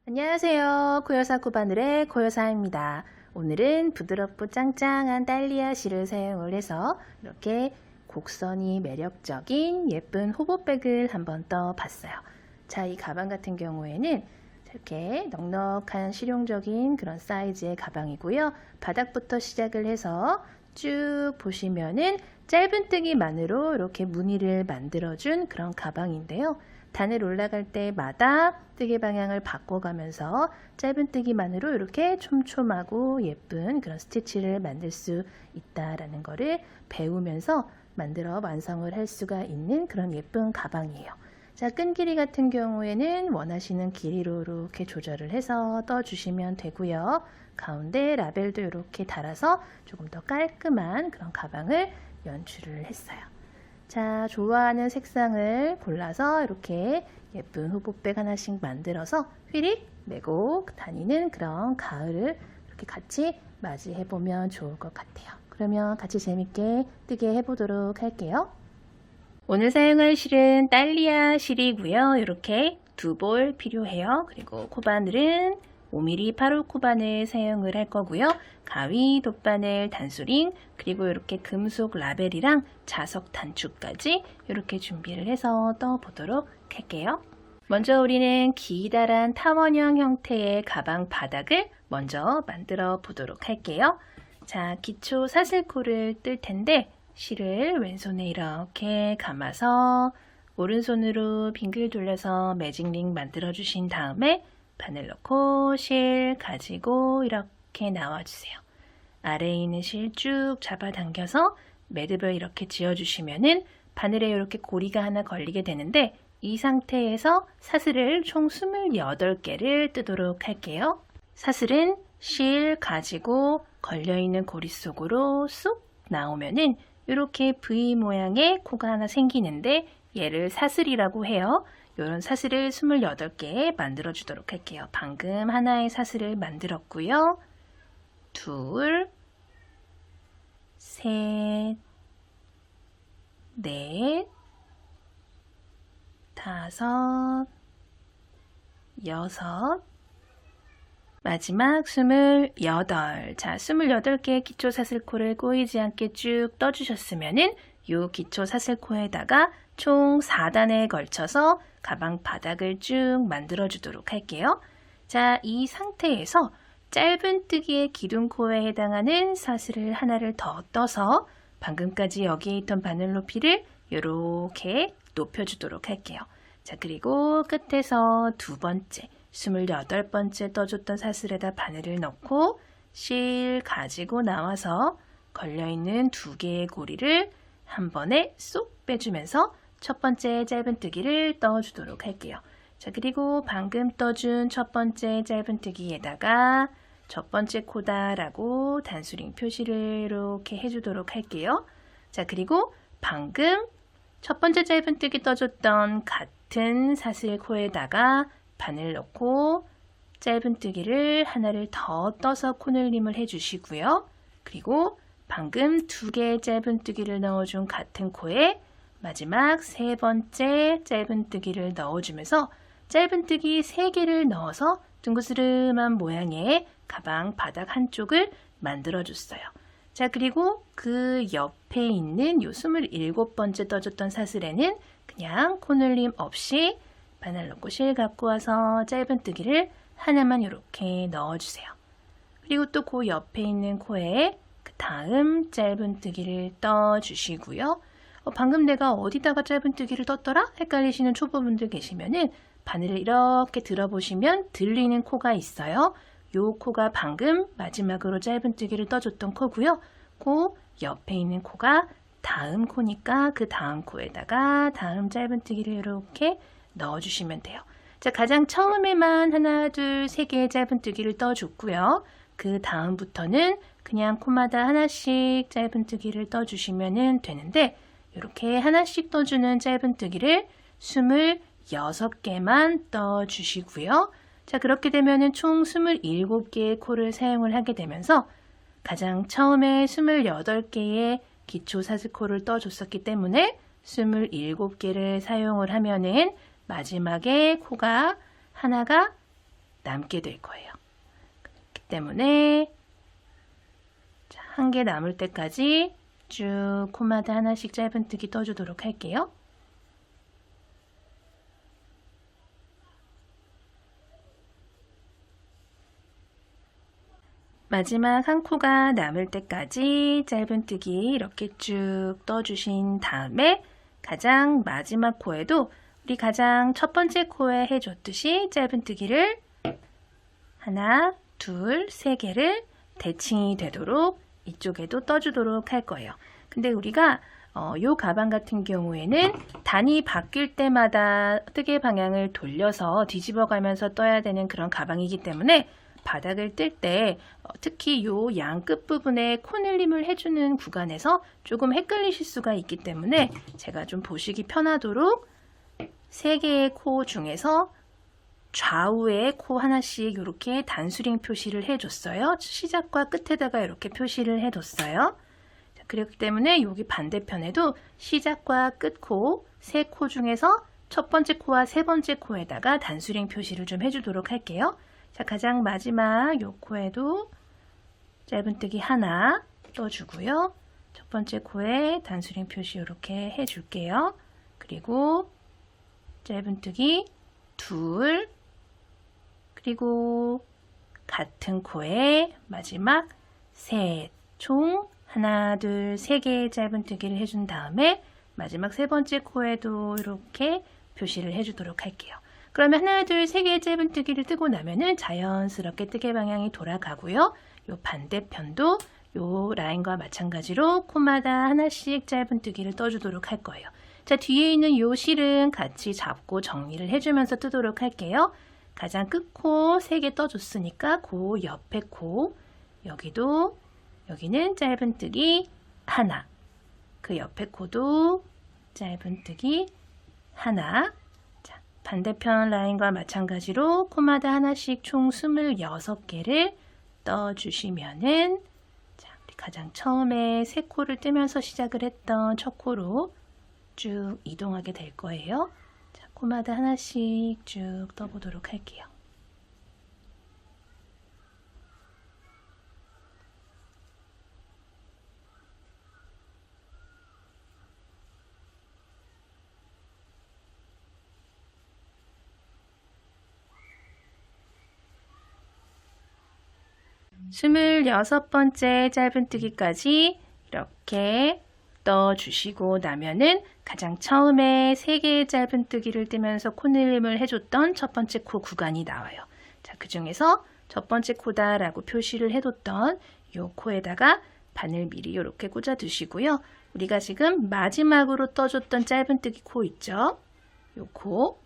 안녕하세요. 고요사 코바늘의 고요사입니다. 오늘은 부드럽고 짱짱한 달리아 실을 사용을 해서 이렇게 곡선이 매력적인 예쁜 호보백을 한번 떠봤어요. 자, 이 가방 같은 경우에는 이렇게 넉넉한 실용적인 그런 사이즈의 가방이고요. 바닥부터 시작을 해서 쭉 보시면은 짧은뜨기만으로 이렇게 무늬를 만들어준 그런 가방인데요. 단을 올라갈 때마다 뜨개 방향을 바꿔가면서 짧은뜨기만으로 이렇게 촘촘하고 예쁜 그런 스티치를 만들 수 있다라는 거를 배우면서 만들어 완성을 할 수가 있는 그런 예쁜 가방이에요. 자, 끈 길이 같은 경우에는 원하시는 길이로 이렇게 조절을 해서 떠주시면 되고요. 가운데 라벨도 이렇게 달아서 조금 더 깔끔한 그런 가방을 연출을 했어요. 자, 좋아하는 색상을 골라서 이렇게 예쁜 호보백 하나씩 만들어서 휘릭 메고 다니는 그런 가을을 이렇게 같이 맞이해보면 좋을 것 같아요. 그러면 같이 재밌게 뜨게 해보도록 할게요. 오늘 사용할 실은 달리아 실이고요. 이렇게 2볼 필요해요. 그리고 코바늘은 5mm 8호 코바늘 사용을 할 거고요. 가위, 돗바늘, 단수링, 그리고 이렇게 금속 라벨이랑 자석 단추까지 이렇게 준비를 해서 떠보도록 할게요. 먼저 우리는 기다란 타원형 형태의 가방 바닥을 먼저 만들어 보도록 할게요. 자, 기초 사슬코를 뜰 텐데 실을 왼손에 이렇게 감아서 오른손으로 빙글 돌려서 매직링 만들어 주신 다음에 바늘 넣고 실 가지고 이렇게 나와주세요. 아래에 있는 실 쭉 잡아당겨서 매듭을 이렇게 지어주시면은 바늘에 이렇게 고리가 하나 걸리게 되는데 이 상태에서 사슬을 총 28개를 뜨도록 할게요. 사슬은 실 가지고 걸려있는 고리 속으로 쏙 나오면은 이렇게 V 모양의 코가 하나 생기는데 얘를 사슬이라고 해요. 이런 사슬을 28개 만들어 주도록 할게요. 방금 하나의 사슬을 만들었고요. 둘, 셋, 넷, 다섯, 여섯, 마지막 28. 자, 28개의 기초 사슬코를 꼬이지 않게 쭉 떠주셨으면은 요 기초 사슬코에다가 총 4단에 걸쳐서 가방 바닥을 쭉 만들어 주도록 할게요. 자, 이 상태에서 짧은뜨기의 기둥코에 해당하는 사슬을 하나를 더 떠서 방금까지 여기에 있던 바늘 높이를 이렇게 높여주도록 할게요. 자, 그리고 끝에서 두 번째 28번째 떠줬던 사슬에다 바늘을 넣고 실 가지고 나와서 걸려있는 2개의 고리를 한 번에 쏙 빼주면서 첫 번째 짧은뜨기를 떠주도록 할게요. 자, 그리고 방금 떠준 첫 번째 짧은뜨기에다가 첫 번째 코다라고 단수링 표시를 이렇게 해주도록 할게요. 자, 그리고 방금 첫 번째 짧은뜨기 떠줬던 같은 사슬 코에다가 바늘 넣고 짧은뜨기를 하나를 더 떠서 코늘림을 해주시고요. 그리고 방금 2개의 짧은뜨기를 넣어준 같은 코에 마지막 3번째 짧은뜨기를 넣어주면서 짧은뜨기 3개를 넣어서 둥그스름한 모양의 가방 바닥 한쪽을 만들어줬어요. 자, 그리고 그 옆에 있는 요 27번째 떠줬던 사슬에는 그냥 코늘림 없이 바늘 넣고 실 갖고 와서 짧은뜨기를 하나만 이렇게 넣어주세요. 그리고 또 그 옆에 있는 코에 그 다음 짧은뜨기를 떠주시고요. 방금 내가 어디다가 짧은뜨기를 떴더라? 헷갈리시는 초보분들 계시면은 바늘을 이렇게 들어보시면 들리는 코가 있어요. 요 코가 방금 마지막으로 짧은뜨기를 떠줬던 코고요. 그 옆에 있는 코가 다음 코니까 그 다음 코에다가 다음 짧은뜨기를 이렇게 넣어주시면 돼요. 자, 가장 처음에만 하나, 둘, 세 개의 짧은뜨기를 떠줬고요. 그 다음부터는 그냥 코마다 하나씩 짧은뜨기를 떠주시면 되는데 이렇게 하나씩 떠주는 짧은뜨기를 26개만 떠주시고요. 자, 그렇게 되면 총 27개의 코를 사용을 하게 되면서 가장 처음에 28개의 기초 사슬코를 떠줬었기 때문에 27개를 사용을 하면은 마지막에 코가 하나가 남게 될 거예요. 그렇기 때문에 한 개 남을 때까지 쭉 코마다 하나씩 짧은뜨기 떠주도록 할게요. 마지막 한 코가 남을 때까지 짧은뜨기 이렇게 쭉 떠주신 다음에 가장 마지막 코에도 우리 가장 첫 번째 코에 해줬듯이 짧은뜨기를 하나, 둘, 세 개를 대칭이 되도록 이쪽에도 떠주도록 할 거예요. 근데 우리가 요 가방 같은 경우에는 단이 바뀔 때마다 뜨개 방향을 돌려서 뒤집어 가면서 떠야 되는 그런 가방이기 때문에 바닥을 뜰 때 특히 요 양 끝부분에 코늘림을 해주는 구간에서 조금 헷갈리실 수가 있기 때문에 제가 좀 보시기 편하도록 3개의 코 중에서 좌우에 코 하나씩 이렇게 단수링 표시를 해줬어요. 시작과 끝에다가 이렇게 표시를 해뒀어요. 그렇기 때문에 여기 반대편에도 시작과 끝 코, 3코 중에서 첫 번째 코와 세 번째 코에다가 단수링 표시를 좀 해주도록 할게요. 자, 가장 마지막 요 코에도 짧은뜨기 하나 떠주고요. 첫 번째 코에 단수링 표시 이렇게 해줄게요. 그리고 짧은뜨기 둘, 그리고 같은 코에 마지막 셋, 총 하나, 둘, 세 개의 짧은뜨기를 해준 다음에 마지막 세 번째 코에도 이렇게 표시를 해주도록 할게요. 그러면 하나, 둘, 세 개의 짧은뜨기를 뜨고 나면은 자연스럽게 뜨개 방향이 돌아가고요. 요 반대편도 요 라인과 마찬가지로 코마다 하나씩 짧은뜨기를 떠주도록 할 거예요. 자, 뒤에 있는 요 실은 같이 잡고 정리를 해주면서 뜨도록 할게요. 가장 끝코 3개 떠줬으니까 그 옆에 코, 여기는 짧은뜨기 하나, 그 옆에 코도 짧은뜨기 하나. 자, 반대편 라인과 마찬가지로 코마다 하나씩 총 26개를 떠주시면은, 자, 우리 가장 처음에 3코를 뜨면서 시작을 했던 첫 코로 쭉 이동하게 될 거예요. 자, 코마다 하나씩 쭉 떠보도록 할게요. 스물여섯 번째 짧은뜨기까지 이렇게 떠주시고 나면은 가장 처음에 3개의 짧은뜨기를 뜨면서 코늘림을 해줬던 첫 번째 코 구간이 나와요. 자, 그 중에서 첫 번째 코다 라고 표시를 해뒀던 이 코에다가 바늘 미리 이렇게 꽂아 두시고요. 우리가 지금 마지막으로 떠줬던 짧은뜨기 코 있죠? 이 코,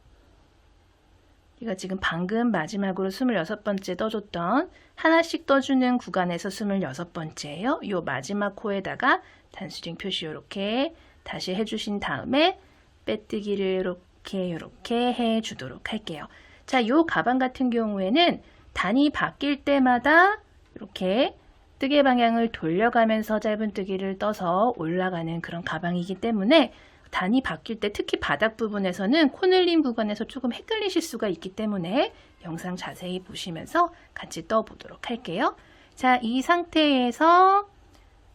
우리가 지금 방금 마지막으로 26번째 떠줬던 하나씩 떠주는 구간에서 26번째예요. 이 마지막 코에다가 단수링 표시 이렇게 다시 해주신 다음에 빼뜨기를 이렇게 해주도록 할게요. 자, 이 가방 같은 경우에는 단이 바뀔 때마다 이렇게 뜨개 방향을 돌려가면서 짧은뜨기를 떠서 올라가는 그런 가방이기 때문에 단이 바뀔 때 특히 바닥 부분에서는 코늘림 구간에서 조금 헷갈리실 수가 있기 때문에 영상 자세히 보시면서 같이 떠보도록 할게요. 자, 이 상태에서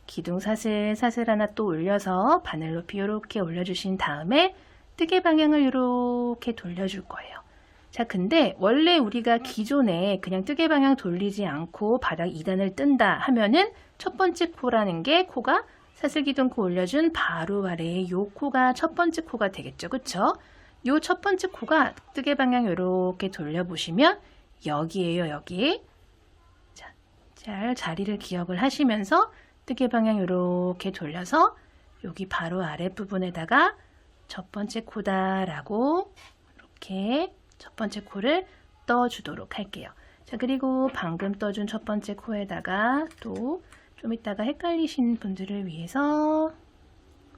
기둥 사슬 하나 또 올려서 바늘 높이 이렇게 올려주신 다음에 뜨개 방향을 이렇게 돌려줄 거예요. 자, 근데 원래 우리가 기존에 그냥 뜨개 방향 돌리지 않고 바닥 2단을 뜬다 하면은 첫 번째 코라는 게 코가 사슬기둥 코 올려준 바로 아래에 요 코가 첫 번째 코가 되겠죠. 그쵸? 요 첫 번째 코가 뜨개 방향 이렇게 돌려보시면 여기에요. 여기. 자, 잘 자리를 기억을 하시면서 뜨개 방향 이렇게 돌려서 여기 바로 아랫부분에다가 첫 번째 코다 라고 이렇게 첫 번째 코를 떠주도록 할게요. 자, 그리고 방금 떠준 첫 번째 코에다가 또 좀 이따가 헷갈리신 분들을 위해서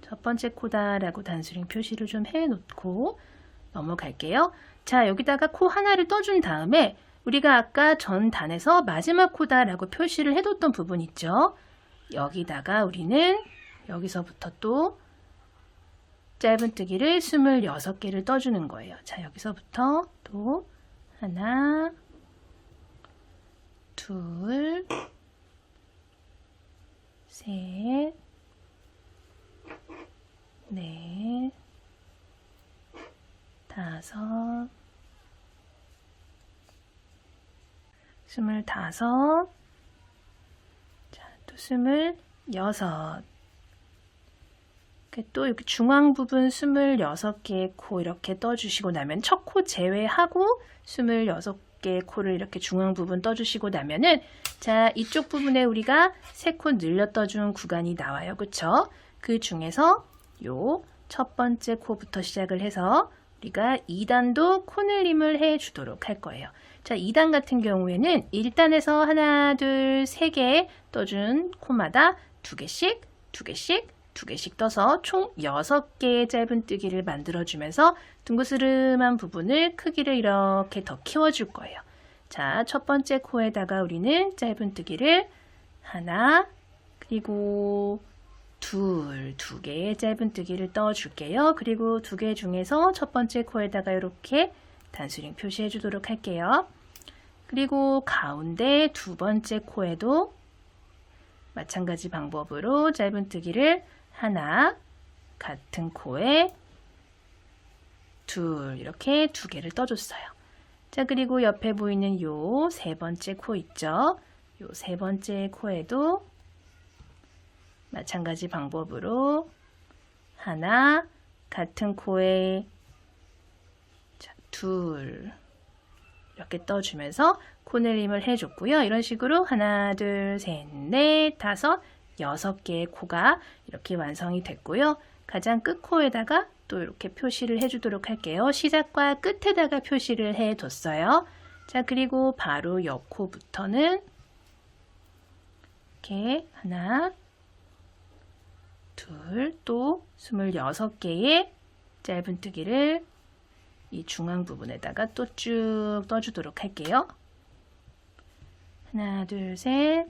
첫 번째 코다 라고 단수링 표시를 좀 해놓고 넘어갈게요. 자, 여기다가 코 하나를 떠준 다음에 우리가 아까 전 단에서 마지막 코다 라고 표시를 해뒀던 부분 있죠. 여기다가 우리는 여기서부터 또 짧은뜨기를 26개를 떠주는 거예요. 자, 여기서부터 또 하나, 둘, 셋, 넷, 다섯, 25, 자, 또 26. 또 이렇게 중앙 부분 26개의 코 이렇게 떠주시고 나면 첫 코 제외하고 26개의 코를 이렇게 중앙 부분 떠주시고 나면은 자, 이쪽 부분에 우리가 3코 늘려 떠준 구간이 나와요. 그쵸? 그 중에서 요 첫 번째 코부터 시작을 해서 우리가 2단도 코늘림을 해 주도록 할 거예요. 자, 2단 같은 경우에는 1단에서 하나, 둘, 3개 떠준 코마다 2개씩, 2개씩, 2개씩 떠서 총 6개의 짧은뜨기를 만들어주면서 둥그스름한 부분을 크기를 이렇게 더 키워줄 거예요. 자, 첫 번째 코에다가 우리는 짧은뜨기를 하나, 그리고 두 개의 짧은뜨기를 떠줄게요. 그리고 2개 중에서 첫 번째 코에다가 이렇게 단수링 표시해 주도록 할게요. 그리고 가운데 두 번째 코에도 마찬가지 방법으로 짧은뜨기를 하나, 같은 코에 둘, 이렇게 2개를 떠줬어요. 자, 그리고 옆에 보이는 요 세 번째 코 있죠? 요 세 번째 코에도 마찬가지 방법으로 하나, 같은 코에 둘, 이렇게 떠주면서 코늘림을 해줬고요. 이런 식으로 하나, 둘, 셋, 넷, 다섯, 6개의 코가 이렇게 완성이 됐고요. 가장 끝코에다가 또 이렇게 표시를 해주도록 할게요. 시작과 끝에다가 표시를 해뒀어요. 자, 그리고 바로 옆 코부터는 이렇게 하나, 둘, 또 26개의 짧은뜨기를 이 중앙 부분에다가 또 쭉 떠주도록 할게요. 하나, 둘, 셋,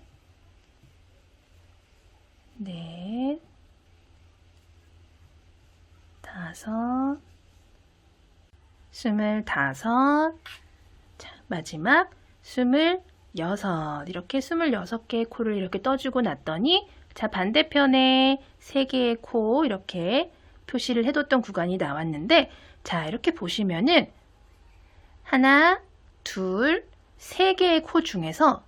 넷, 다섯, 25. 자, 마지막 26. 이렇게 26개의 코를 이렇게 떠주고 났더니 자, 반대편에 3개의 코 이렇게 표시를 해뒀던 구간이 나왔는데 자, 이렇게 보시면은 하나, 둘, 3개의 코 중에서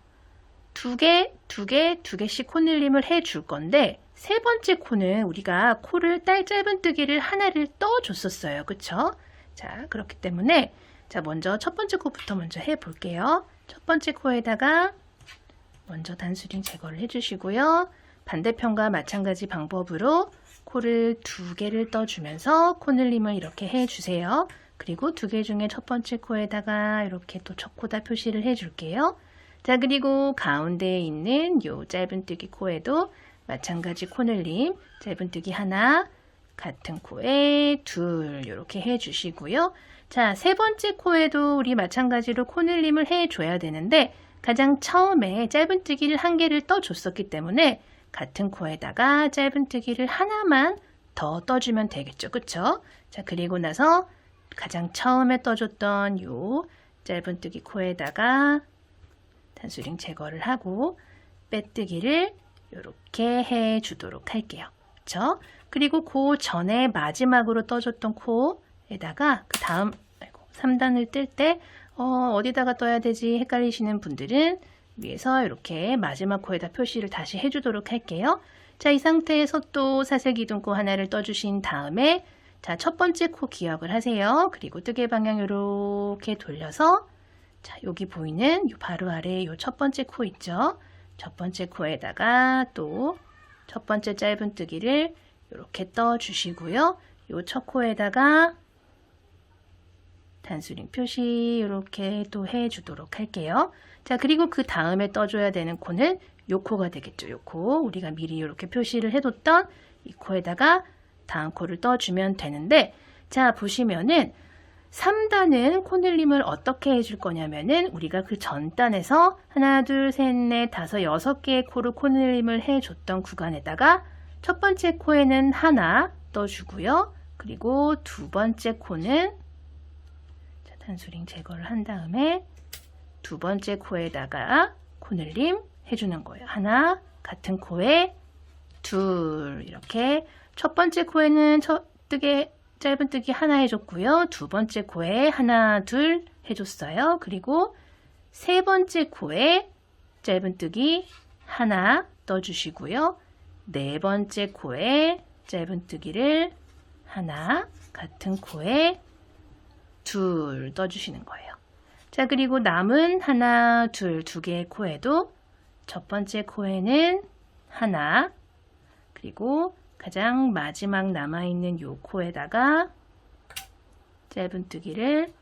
2개씩 코늘림을 해줄 건데 세 번째 코는 우리가 코를 짧은뜨기를 하나를 떠줬었어요. 그쵸? 자, 그렇기 때문에 자, 먼저 첫 번째 코부터 먼저 해볼게요. 첫 번째 코에다가 먼저 단수링 제거를 해주시고요. 반대편과 마찬가지 방법으로 코를 2개를 떠주면서 코늘림을 이렇게 해주세요. 그리고 2개 중에 첫 번째 코에다가 이렇게 또 첫 코다 표시를 해줄게요. 자, 그리고 가운데에 있는 요 짧은뜨기 코에도 마찬가지 코늘림, 짧은뜨기 하나, 같은 코에 둘 이렇게 해주시고요. 자, 세 번째 코에도 우리 마찬가지로 코늘림을 해줘야 되는데 가장 처음에 짧은뜨기를 1개를 떠줬었기 때문에 같은 코에다가 짧은뜨기를 하나만 더 떠주면 되겠죠. 그쵸? 자, 그리고 나서 가장 처음에 떠줬던 요 짧은뜨기 코에다가 단수링 제거를 하고 빼뜨기를 이렇게 해주도록 할게요. 그쵸? 그리고 그 전에 마지막으로 떠줬던 코에다가 그 다음 3단을 뜰 때 어디다가 떠야 되지 헷갈리시는 분들은 위에서 이렇게 마지막 코에다 표시를 다시 해주도록 할게요. 자, 이 상태에서 또 사슬기둥코 하나를 떠주신 다음에 자, 첫 번째 코 기억을 하세요. 그리고 뜨개 방향 이렇게 돌려서 자, 여기 보이는 요 바로 아래에 요 첫 번째 코 있죠? 첫 번째 코에다가 또 첫 번째 짧은뜨기를 이렇게 떠주시고요. 요 첫 코에다가 단수링 표시 이렇게 또 해주도록 할게요. 자, 그리고 그 다음에 떠줘야 되는 코는 요 코가 되겠죠. 요 코. 우리가 미리 이렇게 표시를 해뒀던 이 코에다가 다음 코를 떠주면 되는데 자, 보시면은 3단은 코늘림을 어떻게 해줄 거냐면은 우리가 그 전단에서 하나, 둘, 셋, 넷, 다섯, 6개의 코로 코늘림을 해줬던 구간에다가 첫 번째 코에는 하나 떠주고요. 그리고 두 번째 코는 자, 단수링 제거를 한 다음에 두 번째 코에다가 코늘림 해주는 거예요. 하나, 같은 코에 둘, 이렇게 첫 번째 코에는 짧은뜨기 하나 해줬고요. 두 번째 코에 하나, 둘 해줬어요. 그리고 세 번째 코에 짧은뜨기 하나 떠주시고요. 네 번째 코에 짧은뜨기를 하나, 같은 코에 둘 떠주시는 거예요. 자, 그리고 남은 하나, 둘, 두 개의 코에도 첫 번째 코에는 하나, 그리고 가장 마지막 남아있는 요 코에다가 짧은뜨기를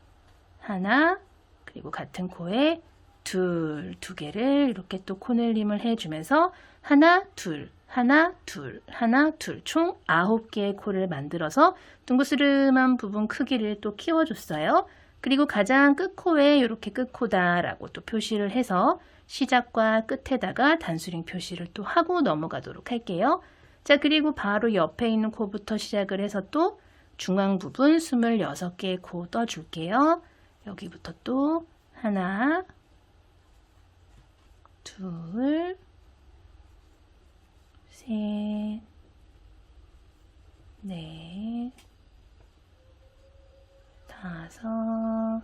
하나, 그리고 같은 코에 두 개를 이렇게 또 코늘림을 해주면서 하나, 둘, 하나, 둘, 하나, 둘, 총 9개의 코를 만들어서 둥그스름한 부분 크기를 또 키워줬어요. 그리고 가장 끝코에 이렇게 끝코다라고 또 표시를 해서 시작과 끝에다가 단수링 표시를 또 하고 넘어가도록 할게요. 자, 그리고 바로 옆에 있는 코부터 시작을 해서 또 중앙 부분 26개의 코 떠줄게요. 여기부터 또 하나, 둘, 셋, 넷, 다섯,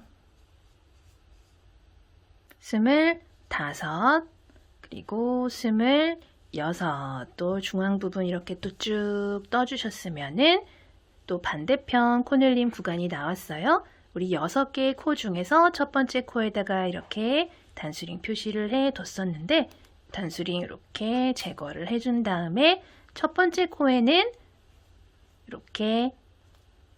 25, 그리고 26, 또 중앙 부분 이렇게 또 쭉 떠주셨으면은 또 반대편 코늘림 구간이 나왔어요. 우리 6개의 코 중에서 첫 번째 코에다가 이렇게 단수링 표시를 해 뒀었는데 단수링 이렇게 제거를 해준 다음에 첫 번째 코에는 이렇게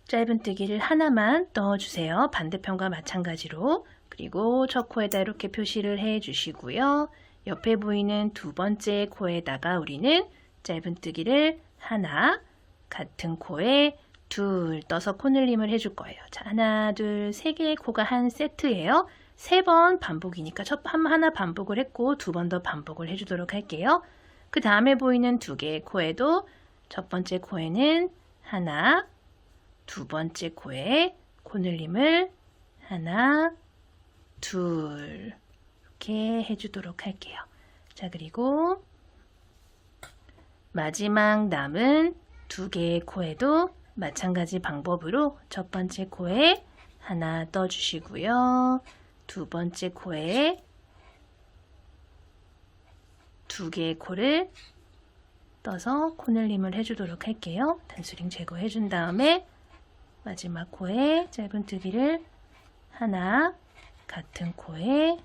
짧은뜨기를 하나만 넣어주세요. 반대편과 마찬가지로. 그리고 첫 코에다 이렇게 표시를 해 주시고요. 옆에 보이는 두 번째 코에다가 우리는 짧은뜨기를 하나, 같은 코에 둘 떠서 코늘림을 해줄 거예요. 자, 하나, 둘, 세 개의 코가 한 세트예요. 3번 반복이니까 하나 반복을 했고 2번 더 반복을 해주도록 할게요. 그 다음에 보이는 두 개의 코에도 첫 번째 코에는 하나, 두 번째 코에 코늘림을 하나, 둘 이렇게 해주도록 할게요. 자, 그리고 마지막 남은 두 개의 코에도 마찬가지 방법으로 첫 번째 코에 하나 떠주시고요. 두 번째 코에 두 개의 코를 떠서 코늘림을 해주도록 할게요. 단수링 제거해 준 다음에 마지막 코에 짧은뜨기를 하나, 같은 코에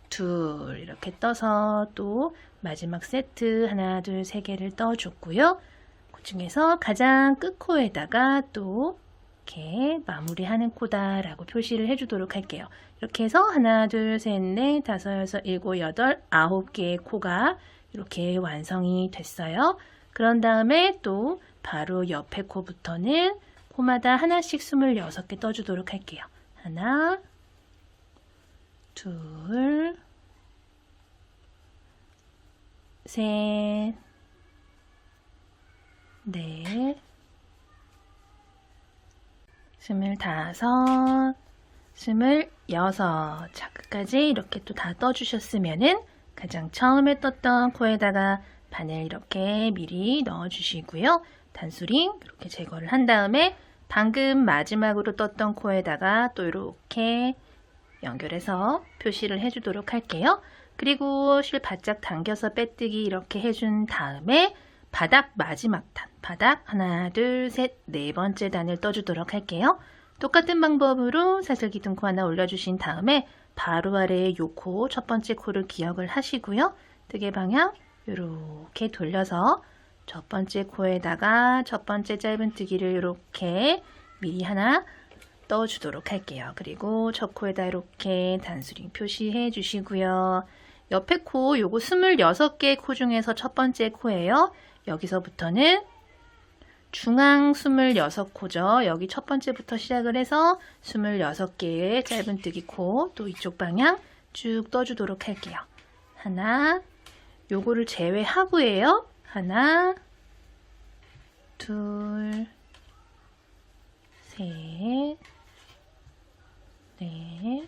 둘 이렇게 떠서 또 마지막 세트 하나, 둘, 세 개를 떠줬고요. 그 중에서 가장 끝 코에다가 또 이렇게 마무리하는 코다라고 표시를 해주도록 할게요. 이렇게 해서 하나, 둘, 셋, 넷, 다섯, 여섯, 일곱, 여덟, 9개의 코가 이렇게 완성이 됐어요. 그런 다음에 또 바로 옆에 코부터는 코마다 하나씩 26개 떠주도록 할게요. 하나, 둘, 셋, 넷, 25, 26. 자, 끝까지 이렇게 또 다 떠주셨으면은 가장 처음에 떴던 코에다가 바늘 이렇게 미리 넣어주시고요. 단수링 이렇게 제거를 한 다음에 방금 마지막으로 떴던 코에다가 또 이렇게 연결해서 표시를 해주도록 할게요. 그리고 실 바짝 당겨서 빼뜨기 이렇게 해준 다음에 바닥 마지막 단, 바닥 하나, 둘, 셋, 네 번째 단을 떠주도록 할게요. 똑같은 방법으로 사슬기둥코 하나 올려주신 다음에 바로 아래에 요 코, 첫 번째 코를 기억을 하시고요. 뜨개 방향 이렇게 돌려서 첫 번째 코에다가 첫 번째 짧은뜨기를 이렇게 미리 하나 떠주도록 할게요. 그리고 첫 코에다 이렇게 단수링 표시해 주시고요. 옆에 코, 요거 26개의 코 중에서 첫 번째 코예요. 여기서부터는 중앙 26코죠. 여기 첫 번째부터 시작을 해서 26개의 짧은뜨기 코, 또 이쪽 방향 쭉 떠주도록 할게요. 하나, 요거를 제외하고예요. 하나, 둘, 셋, 넷,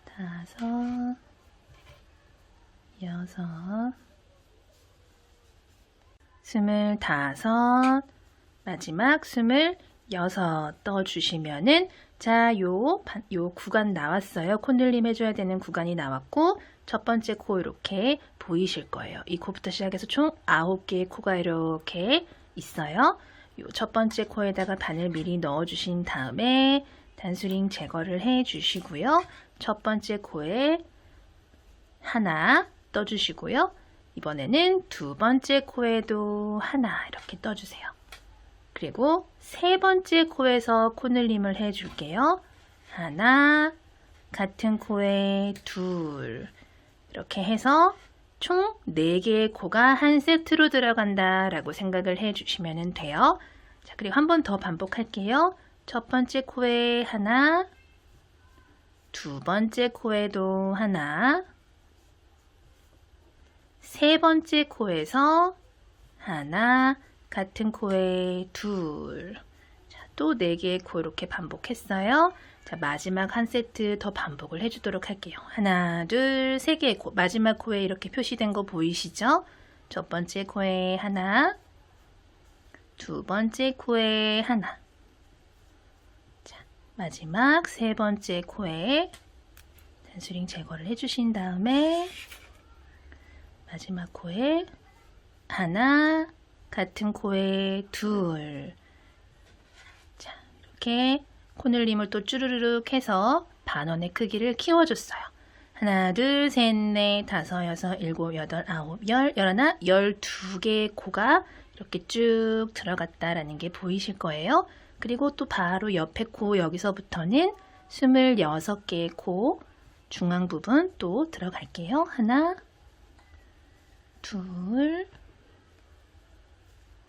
다섯, 5, 6, 25, 마지막 26 떠주시면은 자, 요 구간 나왔어요. 콧늘림 해줘야 되는 구간이 나왔고 첫 번째 코 이렇게 보이실 거예요. 이 코부터 시작해서 총 9개의 코가 이렇게 있어요. 요 첫 번째 코에다가 바늘 미리 넣어주신 다음에 단수링 제거를 해주시고요. 첫 번째 코에 하나 떠주시고요. 이번에는 두 번째 코에도 하나 이렇게 떠주세요. 그리고 세 번째 코에서 콧늘림을 해줄게요. 하나, 같은 코에 둘, 이렇게 해서 총 4개의 코가 한 세트로 들어간다 라고 생각을 해주시면 돼요. 자, 그리고 한 번 더 반복할게요. 첫 번째 코에 하나, 두 번째 코에도 하나, 세 번째 코에서 하나, 같은 코에 둘. 자, 또 4개의 코 이렇게 반복했어요. 자, 마지막 한 세트 더 반복을 해주도록 할게요. 하나, 둘, 3개의 코. 마지막 코에 이렇게 표시된 거 보이시죠? 첫 번째 코에 하나, 두 번째 코에 하나. 자, 마지막 세 번째 코에 단수링 제거를 해주신 다음에 마지막 코에 하나, 같은 코에 둘. 자, 이렇게 콧늘림을 또 쭈르륵 해서 반원의 크기를 키워줬어요. 하나, 둘, 셋, 넷, 다섯, 여섯, 일곱, 여덟, 아홉, 열, 열하나, 12개의 코가 이렇게 쭉 들어갔다라는 게 보이실 거예요. 그리고 또 바로 옆에 코 여기서부터는 26개의 코 중앙 부분 또 들어갈게요. 하나, 둘,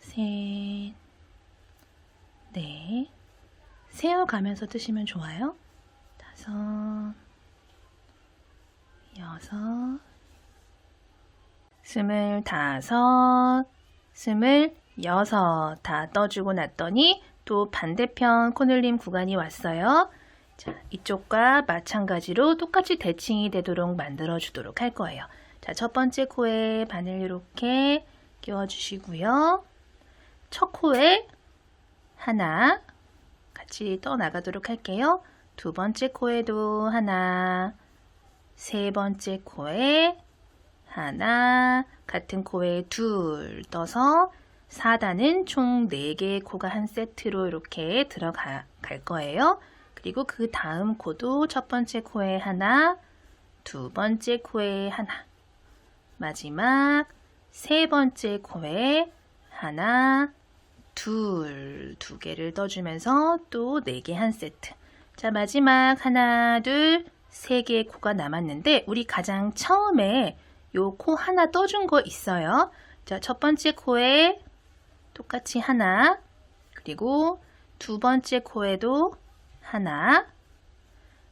셋, 넷, 세어가면서 뜨시면 좋아요. 5, 6, 25, 26 다 떠주고 났더니 또 반대편 콧늘림 구간이 왔어요. 자, 이쪽과 마찬가지로 똑같이 대칭이 되도록 만들어 주도록 할 거예요. 자, 첫 번째 코에 바늘 이렇게 끼워 주시고요. 첫 코에 하나 같이 떠나가도록 할게요. 두 번째 코에도 하나, 세 번째 코에 하나, 같은 코에 둘 떠서 4단은 총 4개의 코가 한 세트로 이렇게 들어갈 거예요. 그리고 그 다음 코도 첫 번째 코에 하나, 두 번째 코에 하나, 마지막 세 번째 코에 하나, 둘, 2개를 떠주면서 또 4개 한 세트. 자, 마지막 하나, 둘, 3개의 코가 남았는데 우리 가장 처음에 요 코 하나 떠준 거 있어요. 자, 첫 번째 코에 똑같이 하나, 그리고 두 번째 코에도 하나,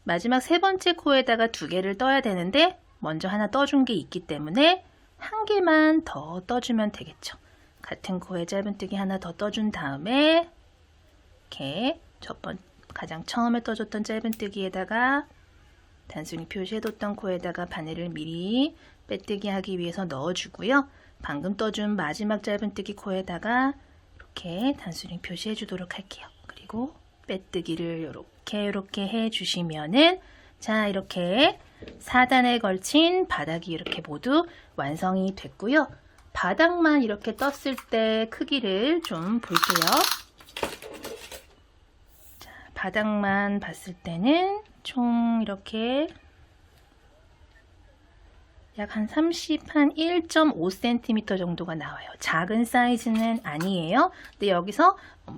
마지막 세 번째 코에다가 2개를 떠야 되는데 먼저 하나 떠준 게 있기 때문에 한 개만 더 떠주면 되겠죠. 같은 코에 짧은뜨기 하나 더 떠준 다음에 이렇게 가장 처음에 떠줬던 짧은뜨기에다가 단순히 표시해뒀던 코에다가 바늘을 미리 빼뜨기 하기 위해서 넣어주고요. 방금 떠준 마지막 짧은뜨기 코에다가 이렇게 단순히 표시해 주도록 할게요. 그리고 빼뜨기를 이렇게 해주시면은 자, 이렇게 4단에 걸친 바닥이 이렇게 모두 완성이 됐고요. 바닥만 이렇게 떴을 때 크기를 좀 볼게요. 자, 바닥만 봤을 때는 총 이렇게 약 한 1.5cm 정도가 나와요. 작은 사이즈는 아니에요. 근데 여기서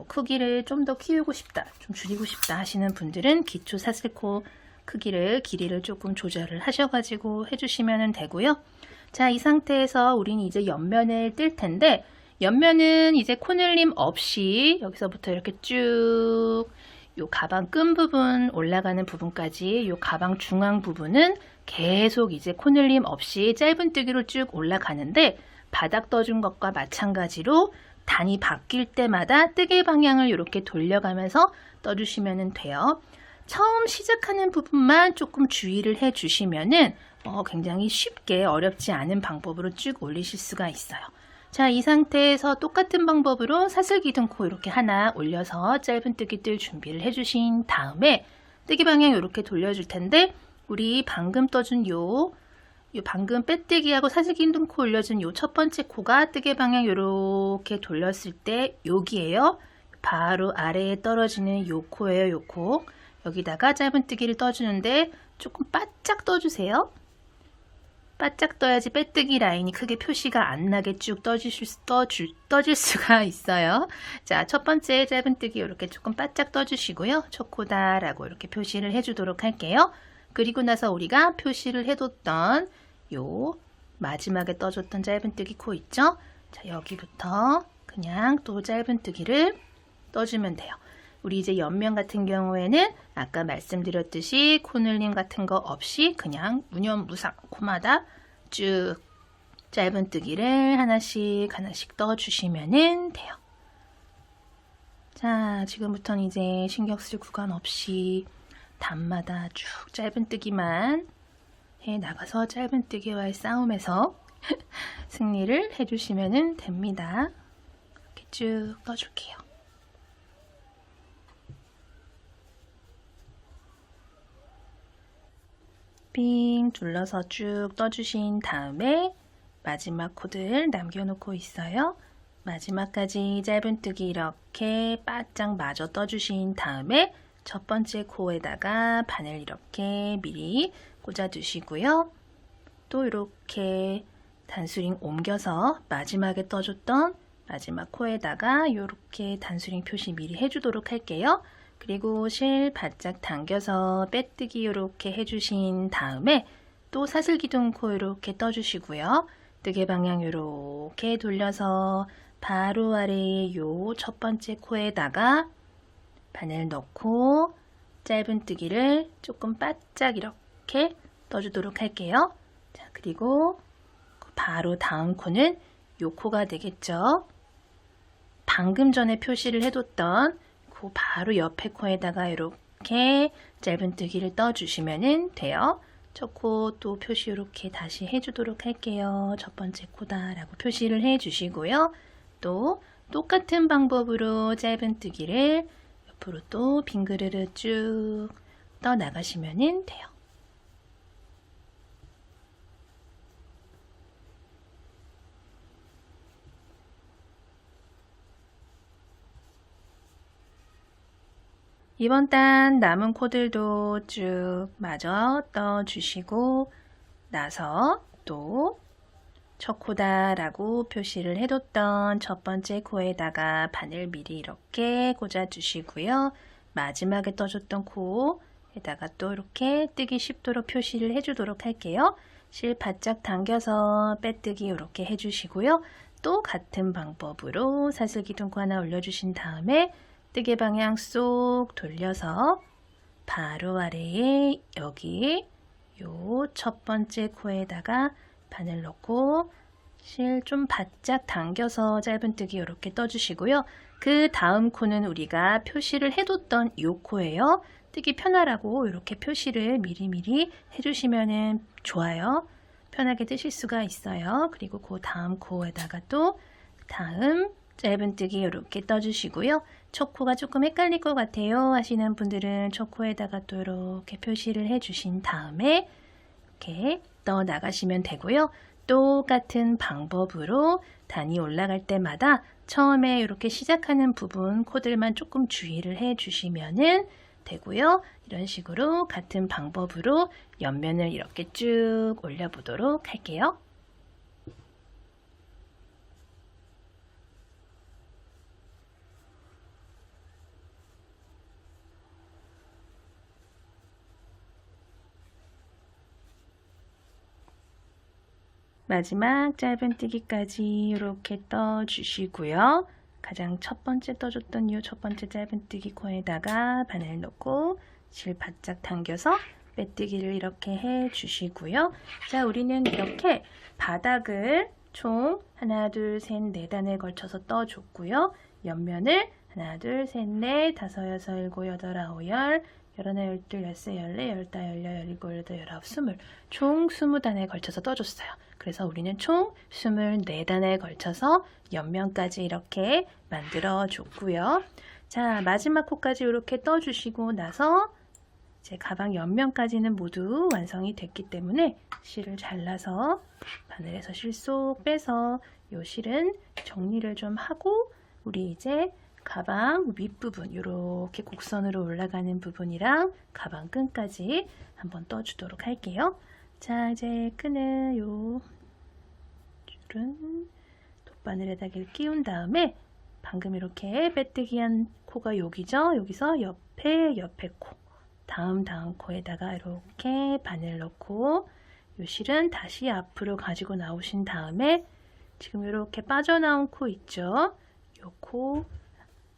크기를 좀 더 키우고 싶다, 좀 줄이고 싶다 하시는 분들은 기초 사슬코 길이를 조금 조절을 하셔가지고 해주시면 되고요. 자, 이 상태에서 우리는 이제 옆면을 뜰 텐데 옆면은 이제 콧늘림 없이 여기서부터 이렇게 쭉 요 가방 끈 부분 올라가는 부분까지 요 가방 중앙 부분은 계속 이제 콧늘림 없이 짧은뜨기로 쭉 올라가는데 바닥 떠준 것과 마찬가지로 단이 바뀔 때마다 뜨개 방향을 이렇게 돌려가면서 떠주시면 돼요. 처음 시작하는 부분만 조금 주의를 해 주시면은 굉장히 쉽게 어렵지 않은 방법으로 쭉 올리실 수가 있어요. 자, 이 상태에서 똑같은 방법으로 사슬기둥코 이렇게 하나 올려서 짧은뜨기 뜰 준비를 해주신 다음에 뜨기 방향 이렇게 돌려줄 텐데, 우리 방금 떠준 요 방금 빼뜨기하고 사슬기둥코 올려준 요 첫 번째 코가 뜨개 방향 이렇게 돌렸을 때 여기에요. 바로 아래에 떨어지는 요 코예요. 요 코. 여기다가 짧은뜨기를 떠주는데 조금 바짝 떠주세요. 바짝 떠야지 빼뜨기 라인이 크게 표시가 안 나게 쭉 떠질 수가 있어요. 자, 첫 번째 짧은뜨기 이렇게 조금 바짝 떠주시고요. 첫 코다 라고 이렇게 표시를 해주도록 할게요. 그리고 나서 우리가 표시를 해뒀던 요 마지막에 떠줬던 짧은뜨기 코 있죠? 자, 여기부터 그냥 또 짧은뜨기를 떠주면 돼요. 우리 이제 옆면 같은 경우에는 아까 말씀드렸듯이 코늘림 같은 거 없이 그냥 무념무상 코마다 쭉 짧은뜨기를 하나씩 떠주시면 돼요. 자, 지금부터는 이제 신경 쓸 구간 없이 단마다 쭉 짧은뜨기만 해 나가서 짧은뜨기와의 싸움에서 승리를 해주시면 됩니다. 이렇게 쭉 떠줄게요. 빙 둘러서 쭉 떠주신 다음에 마지막 코들 남겨놓고 있어요. 마지막까지 짧은뜨기 이렇게 바짝 마저 떠주신 다음에 첫 번째 코에다가 바늘 이렇게 미리 꽂아두시고요. 또 이렇게 단수링 옮겨서 마지막에 떠줬던 마지막 코에다가 이렇게 단수링 표시 미리 해주도록 할게요. 그리고 실 바짝 당겨서 빼뜨기 이렇게 해주신 다음에 또 사슬기둥코 이렇게 떠주시고요. 뜨개 방향 이렇게 돌려서 바로 아래에 요 첫 번째 코에다가 바늘 넣고 짧은뜨기를 조금 바짝 이렇게 떠주도록 할게요. 자, 그리고 바로 다음 코는 요 코가 되겠죠. 방금 전에 표시를 해뒀던 그 바로 옆에 코에다가 이렇게 짧은뜨기를 떠주시면 돼요. 첫 코 또 표시 이렇게 다시 해주도록 할게요. 첫 번째 코다 라고 표시를 해주시고요. 또 똑같은 방법으로 짧은뜨기를 옆으로 또 빙그르르 쭉 떠나가시면 돼요. 이번 단 남은 코들도 쭉 마저 떠주시고 나서 또 첫 코다 라고 표시를 해뒀던 첫 번째 코에다가 바늘 미리 이렇게 꽂아주시고요. 마지막에 떠줬던 코에다가 또 이렇게 뜨기 쉽도록 표시를 해주도록 할게요. 실 바짝 당겨서 빼뜨기 이렇게 해주시고요. 또 같은 방법으로 사슬기둥코 하나 올려주신 다음에 뜨개 방향 쏙 돌려서 바로 아래에 여기 요 첫 번째 코에다가 바늘 넣고 실 좀 바짝 당겨서 짧은뜨기 이렇게 떠주시고요. 그 다음 코는 우리가 표시를 해뒀던 요 코예요. 뜨기 편하라고 이렇게 표시를 미리미리 해주시면 좋아요. 편하게 뜨실 수가 있어요. 그리고 그 다음 코에다가 또 다음 짧은뜨기 이렇게 떠주시고요. 첫 코가 조금 헷갈릴 것 같아요 하시는 분들은 첫 코에다가 또 이렇게 표시를 해주신 다음에 이렇게 떠 나가시면 되고요. 똑같은 방법으로 단이 올라갈 때마다 처음에 이렇게 시작하는 부분 코들만 조금 주의를 해 주시면 되고요. 이런 식으로 같은 방법으로 옆면을 이렇게 쭉 올려 보도록 할게요. 마지막 짧은뜨기까지 이렇게 떠주시고요. 가장 첫 번째 떠줬던 이 첫 번째 짧은뜨기 코에다가 바늘 넣고 실 바짝 당겨서 빼뜨기를 이렇게 해주시고요. 자, 우리는 이렇게 바닥을 총 하나, 둘, 셋, 네 단에 걸쳐서 떠줬고요. 옆면을 하나, 둘, 셋, 넷, 다섯, 여섯, 일곱, 여덟, 아홉, 열, 열하나, 열둘, 열세, 열네, 열다, 열여, 열일곱, 열여덟, 열아홉, 스물. 총 20단에 걸쳐서 떠줬어요. 그래서 우리는 총 24단에 걸쳐서 옆면까지 이렇게 만들어 줬고요. 자, 마지막 코까지 이렇게 떠주시고 나서 이제 가방 옆면까지는 모두 완성이 됐기 때문에 실을 잘라서 바늘에서 실 쏙 빼서 요 실은 정리를 좀 하고 우리 이제 가방 윗부분 이렇게 곡선으로 올라가는 부분이랑 가방 끈까지 한번 떠주도록 할게요. 자, 이제 끈을 요 줄은 돗바늘에다 끼운 다음에 방금 이렇게 빼뜨기한 코가 여기죠. 여기서 옆에 코, 다음 코에다가 이렇게 바늘 넣고 요 실은 다시 앞으로 가지고 나오신 다음에 지금 이렇게 빠져나온 코 있죠. 요 코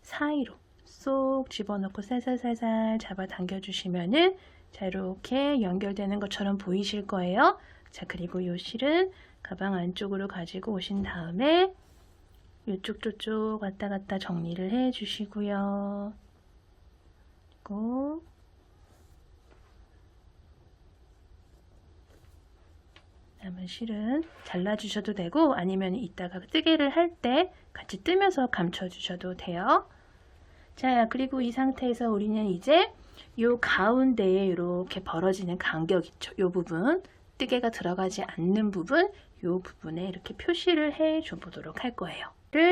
사이로 쏙 집어넣고 살살살살 잡아 당겨 주시면은 자, 이렇게 연결되는 것처럼 보이실 거예요. 자, 그리고 요 실은 가방 안쪽으로 가지고 오신 다음에 이쪽 저쪽 왔다 갔다 정리를 해 주시고요. 그리고 남은 실은 잘라 주셔도 되고 아니면 이따가 뜨개를 할 때 같이 뜨면서 감춰 주셔도 돼요. 자, 그리고 이 상태에서 우리는 이제 요 가운데에 이렇게 벌어지는 간격 있죠. 요 부분, 뜨개가 들어가지 않는 부분, 요 부분에 이렇게 표시를 해 줘 보도록 할 거예요.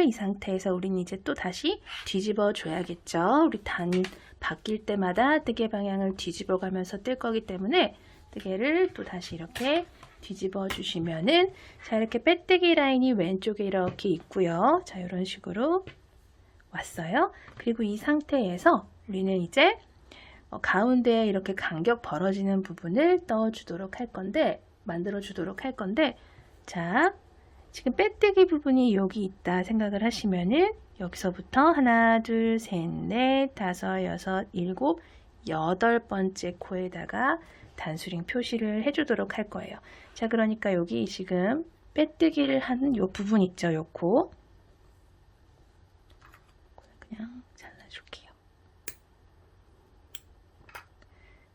이 상태에서 우리는 이제 또 다시 뒤집어 줘야겠죠. 우리 단 바뀔 때마다 뜨개 방향을 뒤집어 가면서 뜰 거기 때문에 뜨개를 또 다시 이렇게 뒤집어 주시면은 자, 이렇게 빼뜨기 라인이 왼쪽에 이렇게 있고요. 자, 이런 식으로 왔어요. 그리고 이 상태에서 우리는 이제 가운데에 이렇게 간격 벌어지는 부분을 떠주도록 할 건데, 만들어 주도록 할 건데, 자, 지금 빼뜨기 부분이 여기 있다 생각을 하시면은 여기서부터 하나, 둘, 셋, 넷, 다섯, 여섯, 일곱, 8번째 코에다가 단수링 표시를 해주도록 할 거예요. 자, 그러니까 여기 지금 빼뜨기를 한 요 부분 있죠, 요 코. 그냥 잘라줄게요.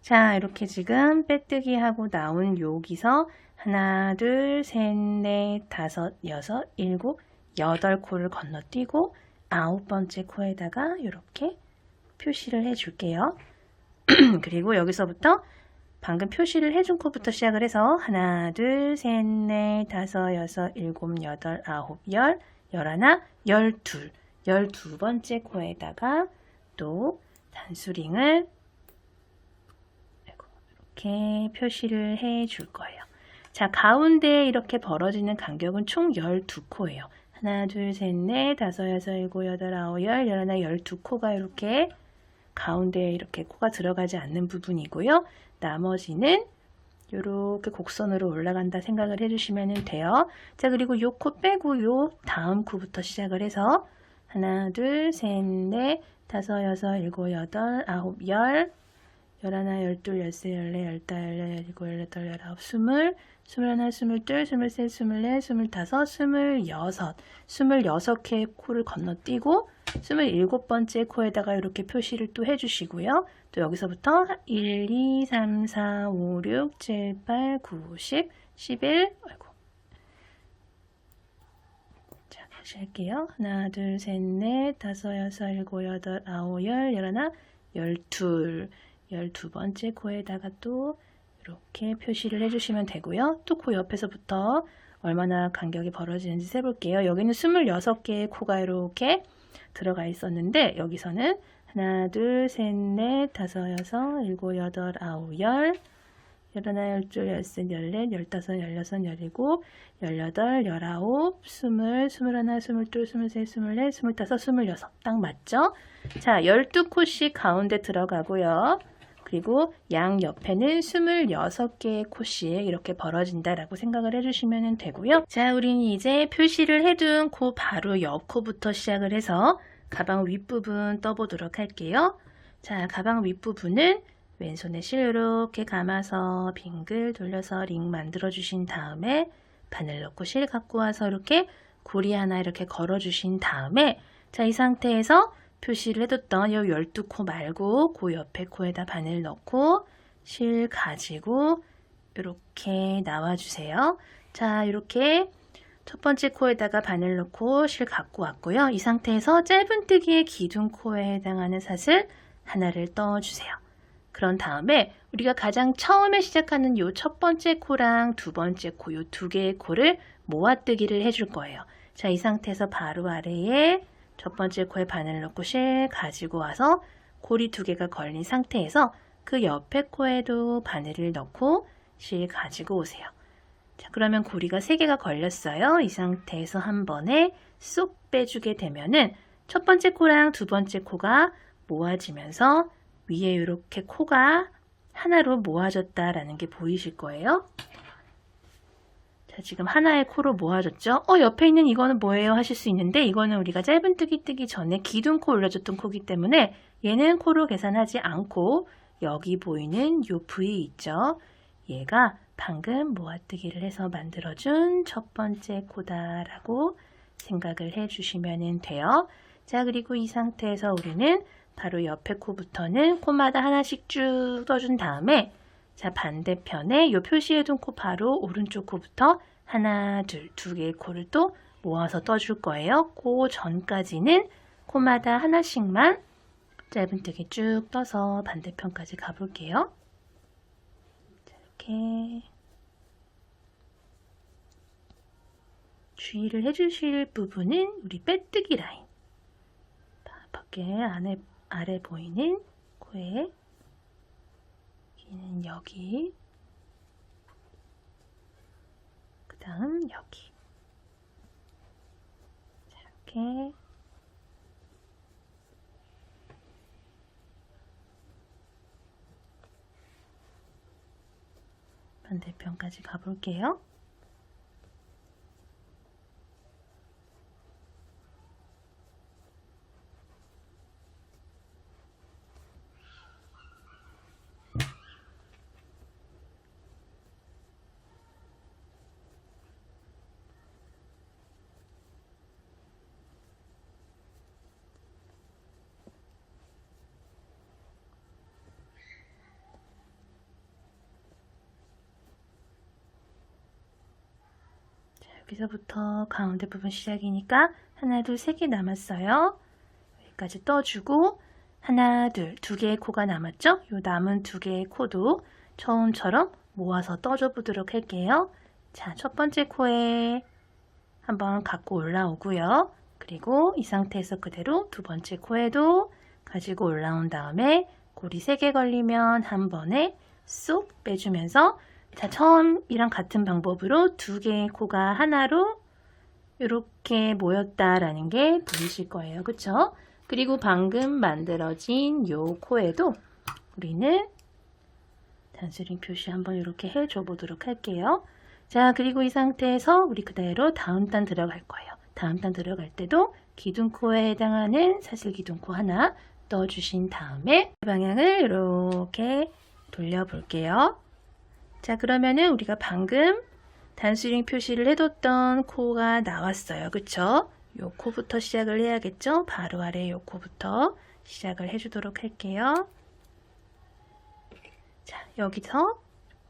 자, 이렇게 지금 빼뜨기 하고 나온 여기서 하나, 둘, 셋, 넷, 다섯, 여섯, 일곱, 8코를 건너뛰고 9번째 코에다가 이렇게 표시를 해줄게요. 그리고 여기서부터 방금 표시를 해준 코부터 시작을 해서 하나, 둘, 셋, 넷, 다섯, 여섯, 일곱, 여덟, 아홉, 열, 열하나, 12. 12번째 코에다가 또 단수링을 이렇게 표시를 해 줄 거예요. 자, 가운데에 이렇게 벌어지는 간격은 총 12코예요. 하나, 둘, 셋, 넷, 다섯, 여섯, 일곱, 여덟, 아홉, 열, 열하나, 12코가 이렇게 가운데에 이렇게 코가 들어가지 않는 부분이고요. 나머지는 이렇게 곡선으로 올라간다 생각을 해주시면 돼요. 자, 그리고 요 코 빼고 요 다음 코부터 시작을 해서 하나, 둘, 셋, 넷, 다섯, 여섯, 일곱, 여덟, 아홉, 열, 열하나, 열둘, 열세, 열네, 열다, 열여, 열일곱, 열여덟, 열아홉, 스물, 스물하나, 스물둘, 스물셋, 스물넷, 스물다섯, 스물여섯, 26개의 코를 건너뛰고 27번째 코에다가 이렇게 표시를 또 해주시고요. 또 여기서부터 1, 2, 3, 4, 5, 6, 7, 8, 9, 10, 11, 아이고. 자, 다시 할게요. 하나, 둘, 셋, 넷, 다섯, 여섯, 일곱, 여덟, 아홉, 열, 열하나, 12. 12번째 코에다가 또 이렇게 표시를 해주시면 되고요. 또 코 옆에서부터 얼마나 간격이 벌어지는지 세볼게요. 여기는 26개의 코가 이렇게 들어가 있었는데 여기서는 하나, 둘, 셋, 넷, 다섯, 여섯, 일곱, 여덟, 아홉, 열, 열하나, 열둘, 열셋, 열넷, 열다섯, 열여섯, 열일곱, 열여덟, 열아홉, 스물, 스물하나, 스물둘, 스물셋, 스물넷, 스물다섯, 스물여섯. 딱 맞죠? 자, 12코씩 가운데 들어가고요. 그리고 양 옆에는 26개의 코씩 이렇게 벌어진다라고 생각을 해주시면 되고요. 자, 우리는 이제 표시를 해둔 코 바로 옆 코부터 시작을 해서 가방 윗부분 떠보도록 할게요. 자, 가방 윗부분은 왼손에 실 이렇게 감아서 빙글 돌려서 링 만들어 주신 다음에 바늘 넣고 실 갖고 와서 이렇게 고리 하나 이렇게 걸어 주신 다음에 자, 이 상태에서 표시를 해뒀던 이 12코 말고 그 옆에 코에다 바늘 넣고 실 가지고 이렇게 나와주세요. 자, 이렇게 첫 번째 코에다가 바늘 넣고 실 갖고 왔고요. 이 상태에서 짧은뜨기의 기둥코에 해당하는 사슬 하나를 떠주세요. 그런 다음에 우리가 가장 처음에 시작하는 이 첫 번째 코랑 두 번째 코, 이 두 개의 코를 모아뜨기를 해줄 거예요. 자, 이 상태에서 바로 아래에 첫 번째 코에 바늘 넣고 실 가지고 와서 고리 두 개가 걸린 상태에서 그 옆에 코에도 바늘을 넣고 실 가지고 오세요. 자, 그러면 고리가 3개가 걸렸어요. 이 상태에서 한 번에 쏙 빼주게 되면은 첫 번째 코랑 두 번째 코가 모아지면서 위에 이렇게 코가 하나로 모아졌다라는 게 보이실 거예요. 자, 지금 하나의 코로 모아졌죠? 옆에 있는 이거는 뭐예요? 하실 수 있는데 이거는 우리가 짧은뜨기 뜨기 전에 기둥코 올려줬던 코기 때문에 얘는 코로 계산하지 않고 여기 보이는 요 부위 있죠? 얘가 방금 모아뜨기를 해서 만들어준 첫 번째 코다라고 생각을 해주시면 돼요. 자, 그리고 이 상태에서 우리는 바로 옆에 코부터는 코마다 하나씩 쭉 떠준 다음에 자, 반대편에 이 표시해둔 코 바로 오른쪽 코부터 하나, 둘, 두 개의 코를 또 모아서 떠줄 거예요. 그 전까지는 코마다 하나씩만 짧은뜨기 쭉 떠서 반대편까지 가볼게요. 이렇게 주의를 해주실 부분은 우리 빼뜨기 라인 밖에 아래 보이는 코에 여기는 여기 그 다음 여기 자, 이렇게 반대편까지 가볼게요. 여기서부터 가운데 부분 시작이니까 하나, 둘, 3개 남았어요. 여기까지 떠주고 하나, 둘, 2개의 코가 남았죠? 요 남은 2개의 코도 처음처럼 모아서 떠줘 보도록 할게요. 자, 첫 번째 코에 한번 갖고 올라오고요. 그리고 이 상태에서 그대로 두 번째 코에도 가지고 올라온 다음에 고리 3개 걸리면 한 번에 쏙 빼주면서 자, 처음이랑 같은 방법으로 2개의 코가 하나로 이렇게 모였다라는 게 보이실 거예요. 그쵸? 그리고 방금 만들어진 요 코에도 우리는 단수링 표시 한번 이렇게 해줘 보도록 할게요. 자, 그리고 이 상태에서 우리 그대로 다음 단 들어갈 거예요. 다음 단 들어갈 때도 기둥코에 해당하는 사슬 기둥코 하나 넣어주신 다음에 방향을 이렇게 돌려볼게요. 자, 그러면은 우리가 방금 단수링 표시를 해뒀던 코가 나왔어요. 그쵸? 요 코부터 시작을 해야겠죠? 바로 아래 요 코부터 시작을 해주도록 할게요. 자, 여기서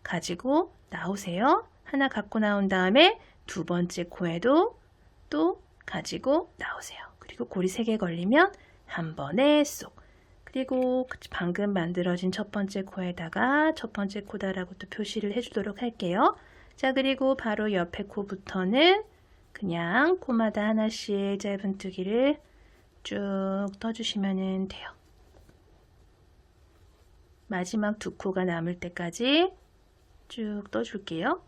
가지고 나오세요. 하나 갖고 나온 다음에 두 번째 코에도 또 가지고 나오세요. 그리고 고리 3개 걸리면 한 번에 쏙. 그리고 방금 만들어진 첫 번째 코에다가 첫 번째 코다라고 또 표시를 해주도록 할게요. 자, 그리고 바로 옆에 코부터는 그냥 코마다 하나씩 짧은뜨기를 쭉 떠주시면 돼요. 마지막 2코가 남을 때까지 쭉 떠줄게요.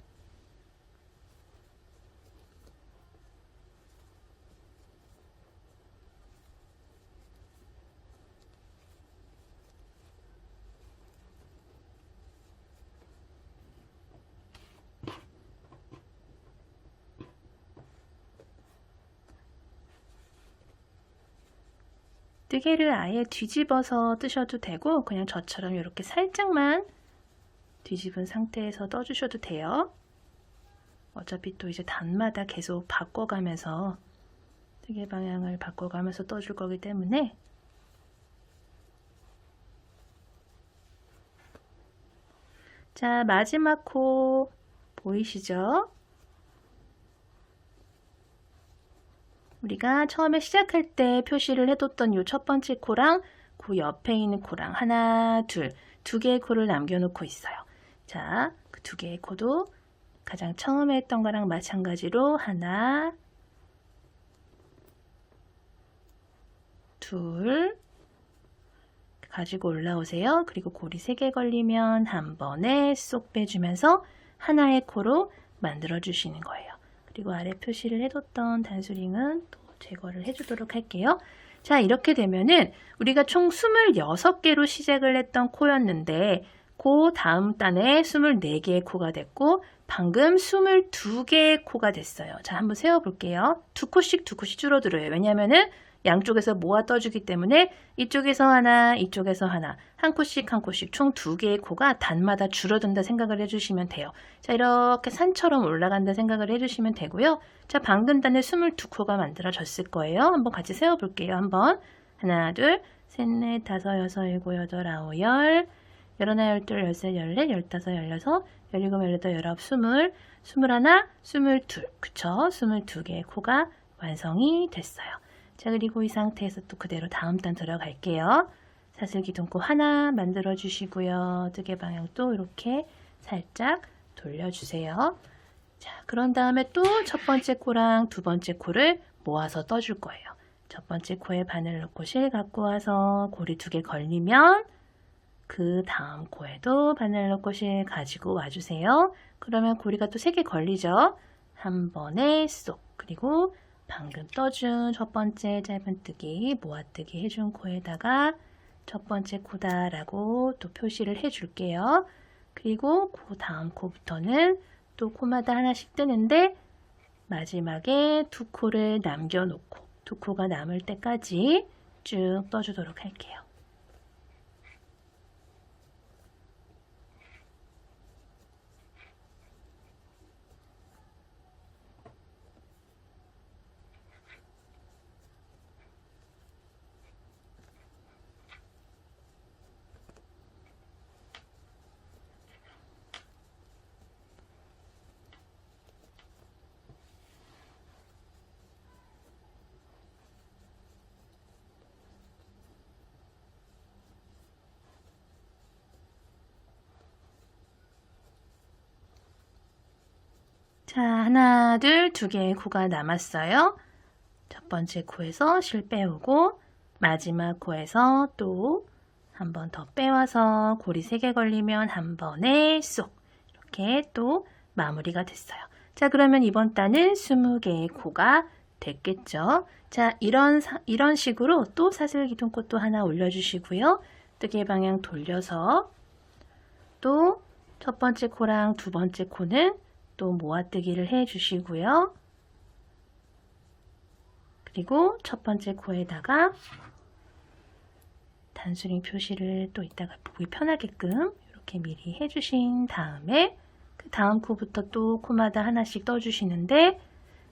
뜨개를 아예 뒤집어서 뜨셔도 되고 그냥 저처럼 이렇게 살짝만 뒤집은 상태에서 떠주셔도 돼요. 어차피 또 이제 단마다 계속 바꿔가면서 뜨개 방향을 바꿔가면서 떠줄 거기 때문에 자, 마지막 코 보이시죠? 우리가 처음에 시작할 때 표시를 해뒀던 이 첫 번째 코랑 그 옆에 있는 코랑 하나, 둘, 두 개의 코를 남겨놓고 있어요. 자, 그 두 개의 코도 가장 처음에 했던 거랑 마찬가지로 하나, 둘, 가지고 올라오세요. 그리고 고리 3개 걸리면 한 번에 쏙 빼주면서 하나의 코로 만들어 주시는 거예요. 그리고 아래 표시를 해뒀던 단수링은 또 제거를 해주도록 할게요. 자, 이렇게 되면은 우리가 총 26개로 시작을 했던 코였는데 그 다음 단에 24개의 코가 됐고 방금 22개의 코가 됐어요. 자, 한번 세워볼게요. 두 코씩 줄어들어요. 왜냐하면은 양쪽에서 모아 떠주기 때문에 이쪽에서 하나, 이쪽에서 하나, 한 코씩 총 2개의 코가 단마다 줄어든다 생각을 해주시면 돼요. 자, 이렇게 산처럼 올라간다 생각을 해주시면 되고요. 자, 방금 단에 22코가 만들어졌을 거예요. 한번 같이 세워볼게요. 한번 하나, 둘, 셋, 넷, 다섯, 여섯, 일곱, 여덟, 아홉, 열, 열하나, 열둘, 열셋, 열넷, 열다섯, 열여섯, 열일곱, 열여덟, 열아홉, 스물, 스물하나, 스물둘, 그쵸? 22개의 코가 완성이 됐어요. 자, 그리고 이 상태에서 또 그대로 다음 단 들어갈게요. 사슬기둥코 하나 만들어 주시고요. 뜨개 방향 또 이렇게 살짝 돌려주세요. 자, 그런 다음에 또 첫 번째 코랑 두 번째 코를 모아서 떠줄 거예요. 첫 번째 코에 바늘 넣고 실 갖고 와서 고리 2개 걸리면 그 다음 코에도 바늘 넣고 실 가지고 와주세요. 그러면 고리가 또 3개 걸리죠. 한 번에 쏙. 그리고 방금 떠준 첫 번째 짧은뜨기, 모아뜨기 해준 코에다가 첫 번째 코다라고 또 표시를 해줄게요. 그리고 그 다음 코부터는 또 코마다 하나씩 뜨는데 마지막에 2코를 남겨놓고 2코가 남을 때까지 쭉 떠주도록 할게요. 자, 하나, 둘, 2개의 코가 남았어요. 첫 번째 코에서 실 빼오고 마지막 코에서 또 한 번 더 빼와서 고리 3개 걸리면 한 번에 쏙 이렇게 또 마무리가 됐어요. 자, 그러면 이번 단은 20개의 코가 됐겠죠. 자, 이런 식으로 또 사슬기둥코 또 하나 올려주시고요. 뜨개 방향 돌려서 또 첫 번째 코랑 두 번째 코는 또 모아뜨기를 해주시고요. 그리고 첫 번째 코에다가 단수링 표시를 또 이따가 보기 편하게끔 이렇게 미리 해주신 다음에 그 다음 코부터 또 코마다 하나씩 떠주시는데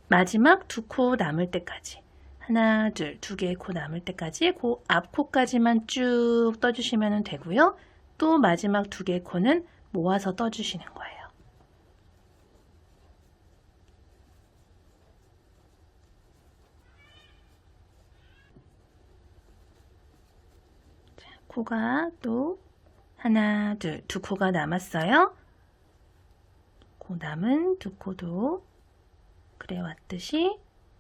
마지막 2코 남을 때까지 하나, 둘, 2개의 코 남을 때까지 그 앞 코까지만 쭉 떠주시면 되고요. 또 마지막 2개의 코는 모아서 떠주시는 거예요. 코가 또 하나, 둘, 2코가 남았어요. 그 남은 2코도 그래 왔듯이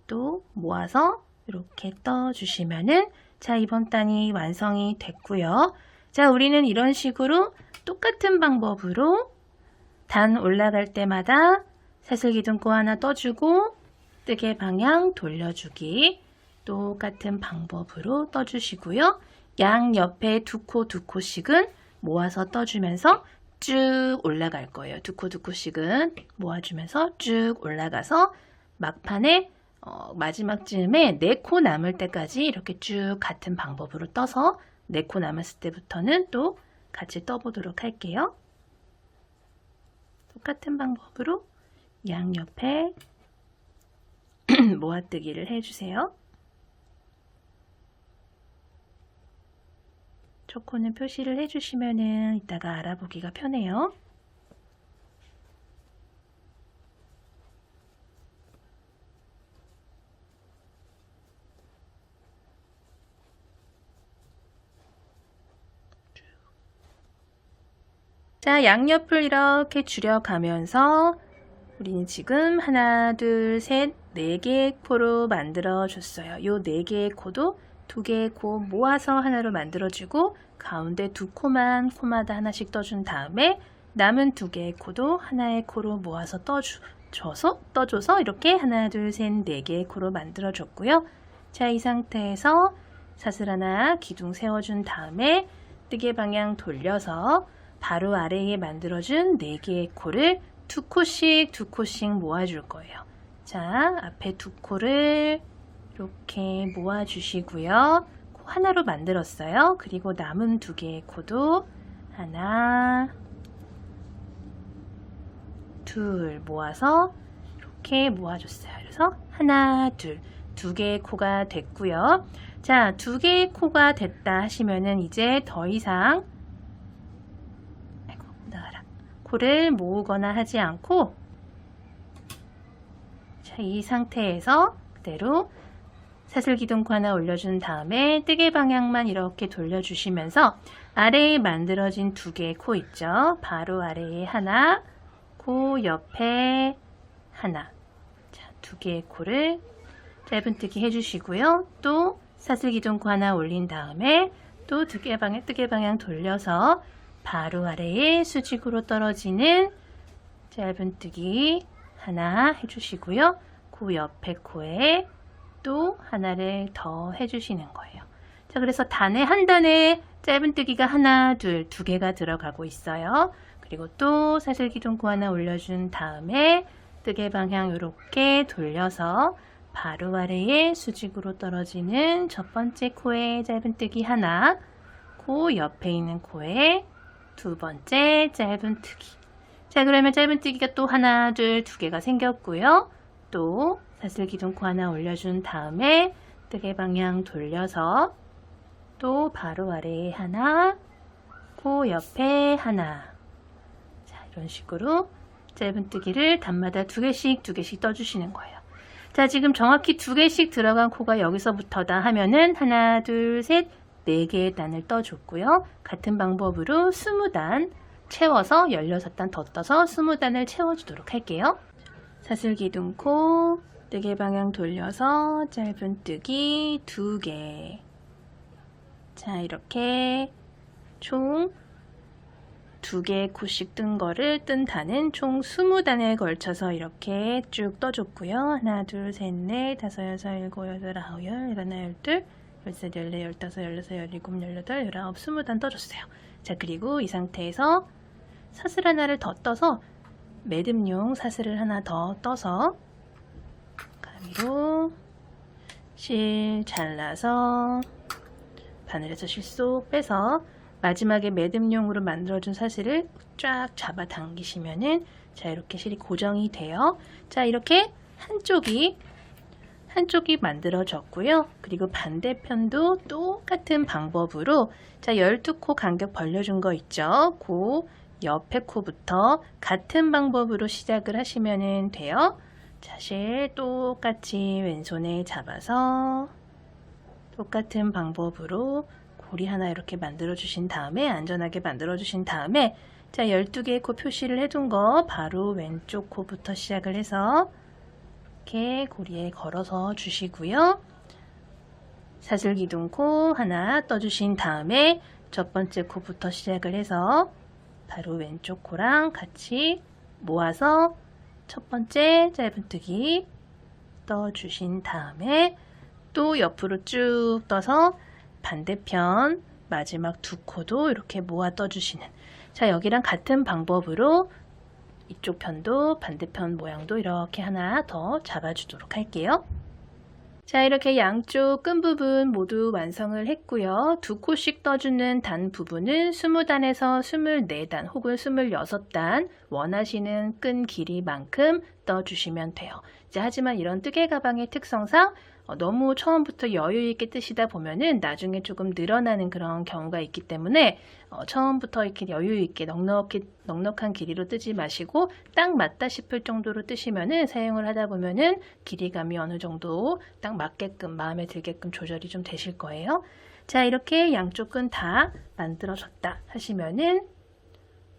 또 모아서 이렇게 떠주시면은 자, 이번 단이 완성이 됐고요. 자, 우리는 이런 식으로 똑같은 방법으로 단 올라갈 때마다 사슬기둥코 하나 떠주고 뜨개 방향 돌려주기 똑같은 방법으로 떠주시고요. 양 옆에 2코씩은 모아서 떠주면서 쭉 올라갈 거예요. 2코씩은 모아주면서 쭉 올라가서 막판에 마지막쯤에 4코 남을 때까지 이렇게 쭉 같은 방법으로 떠서 4코 남았을 때부터는 또 같이 떠보도록 할게요. 똑같은 방법으로 양옆에 모아뜨기를 해주세요. 첫 코는 표시를 해주시면은 이따가 알아보기가 편해요. 자, 양옆을 이렇게 줄여가면서 우리는 지금 하나, 둘, 셋, 네 개의 코로 만들어 줬어요. 요 네 개의 코도 두 개의 코 모아서 하나로 만들어주고 가운데 두 코만 코마다 하나씩 떠준 다음에 남은 두 개의 코도 하나의 코로 모아서 떠줘서 이렇게 하나, 둘, 셋, 네 개의 코로 만들어 줬고요. 자, 이 상태에서 사슬 하나 기둥 세워준 다음에 뜨개 방향 돌려서 바로 아래에 만들어준 네 개의 코를 두 코씩 모아줄 거예요. 자, 앞에 두 코를 이렇게 모아주시고요. 코 하나로 만들었어요. 그리고 남은 두 개의 코도 하나, 둘 모아서 이렇게 모아줬어요. 그래서 하나, 둘, 두 개의 코가 됐고요. 자, 두 개의 코가 됐다 하시면은 이제 더 이상 코를 모으거나 하지 않고 자, 이 상태에서 그대로 사슬기둥코 하나 올려준 다음에 뜨개 방향만 이렇게 돌려주시면서 아래에 만들어진 두 개의 코 있죠. 바로 아래에 하나, 코 옆에 하나. 자, 두 개의 코를 짧은뜨기 해주시고요. 또 사슬기둥코 하나 올린 다음에 또 뜨개 방향 돌려서 바로 아래에 수직으로 떨어지는 짧은뜨기 하나 해주시고요. 그 옆에 코에 또 하나를 더 해주시는 거예요. 자, 그래서 한 단에 짧은뜨기가 하나, 둘, 두 개가 들어가고 있어요. 그리고 또 사슬기둥코 하나 올려준 다음에 뜨개 방향 이렇게 돌려서 바로 아래에 수직으로 떨어지는 첫 번째 코에 짧은뜨기 하나, 그 옆에 있는 코에 두 번째 짧은뜨기. 자, 그러면 짧은뜨기가 또 하나, 둘, 두 개가 생겼고요. 또 사슬기둥코 하나 올려준 다음에 뜨개 방향 돌려서 또 바로 아래에 하나, 그 옆에 하나. 자, 이런 식으로 짧은뜨기를 단마다 두 개씩 떠주시는 거예요. 자, 지금 정확히 두 개씩 들어간 코가 여기서부터다 하면은 하나, 둘, 셋, 네 개의 단을 떠줬고요. 같은 방법으로 20단 채워서 16단 더 떠서 20단을 채워주도록 할게요. 사슬기둥코, 뜨개 방향 돌려서 짧은뜨기 2개. 자, 이렇게 총 2개의 코씩 뜬 단은 총 20단에 걸쳐서 이렇게 쭉 떠줬고요. 하나, 둘, 셋, 넷, 다섯, 여섯, 일곱, 여덟, 아홉, 열, 열하나, 열둘, 열세, 열네, 열다섯, 열여섯, 열일곱, 열여덟, 열아홉, 20단 떠줬어요. 자, 그리고 이 상태에서 사슬 하나를 더 떠서 매듭용 사슬을 하나 더 떠서 가위로 실 잘라서 바늘에서 실 쏙 빼서 마지막에 매듭용으로 만들어준 사슬을 쫙 잡아 당기시면은 자, 이렇게 실이 고정이 돼요. 자, 이렇게 한쪽이 만들어졌고요. 그리고 반대편도 똑같은 방법으로 자, 12코 간격 벌려준 거 있죠. 그 옆에 코부터 같은 방법으로 시작을 하시면 돼요. 자, 실 똑같이 왼손에 잡아서 똑같은 방법으로 고리 하나 이렇게 만들어 주신 다음에 안전하게 만들어 주신 다음에 자, 12개의 코 표시를 해둔 거 바로 왼쪽 코부터 시작을 해서 이렇게 고리에 걸어서 주시고요. 사슬기둥코 하나 떠주신 다음에 첫 번째 코부터 시작을 해서 바로 왼쪽 코랑 같이 모아서 첫 번째 짧은뜨기 떠주신 다음에 또 옆으로 쭉 떠서 반대편 마지막 두 코도 이렇게 모아 떠주시는 자, 여기랑 같은 방법으로 이쪽 편도 반대편 모양도 이렇게 하나 더 잡아주도록 할게요. 자, 이렇게 양쪽 끈 부분 모두 완성을 했고요. 두 코씩 떠주는 단 부분은 20단에서 24단 혹은 26단 원하시는 끈 길이만큼 떠주시면 돼요. 이제 하지만 이런 뜨개 가방의 특성상 너무 처음부터 여유 있게 뜨시다 보면은 나중에 조금 늘어나는 그런 경우가 있기 때문에 처음부터 이렇게 여유 있게 넉넉한 길이로 뜨지 마시고 딱 맞다 싶을 정도로 뜨시면은 사용을 하다 보면은 길이감이 어느 정도 딱 맞게끔 마음에 들게끔 조절이 좀 되실 거예요. 자, 이렇게 양쪽 끈 다 만들어졌다 하시면은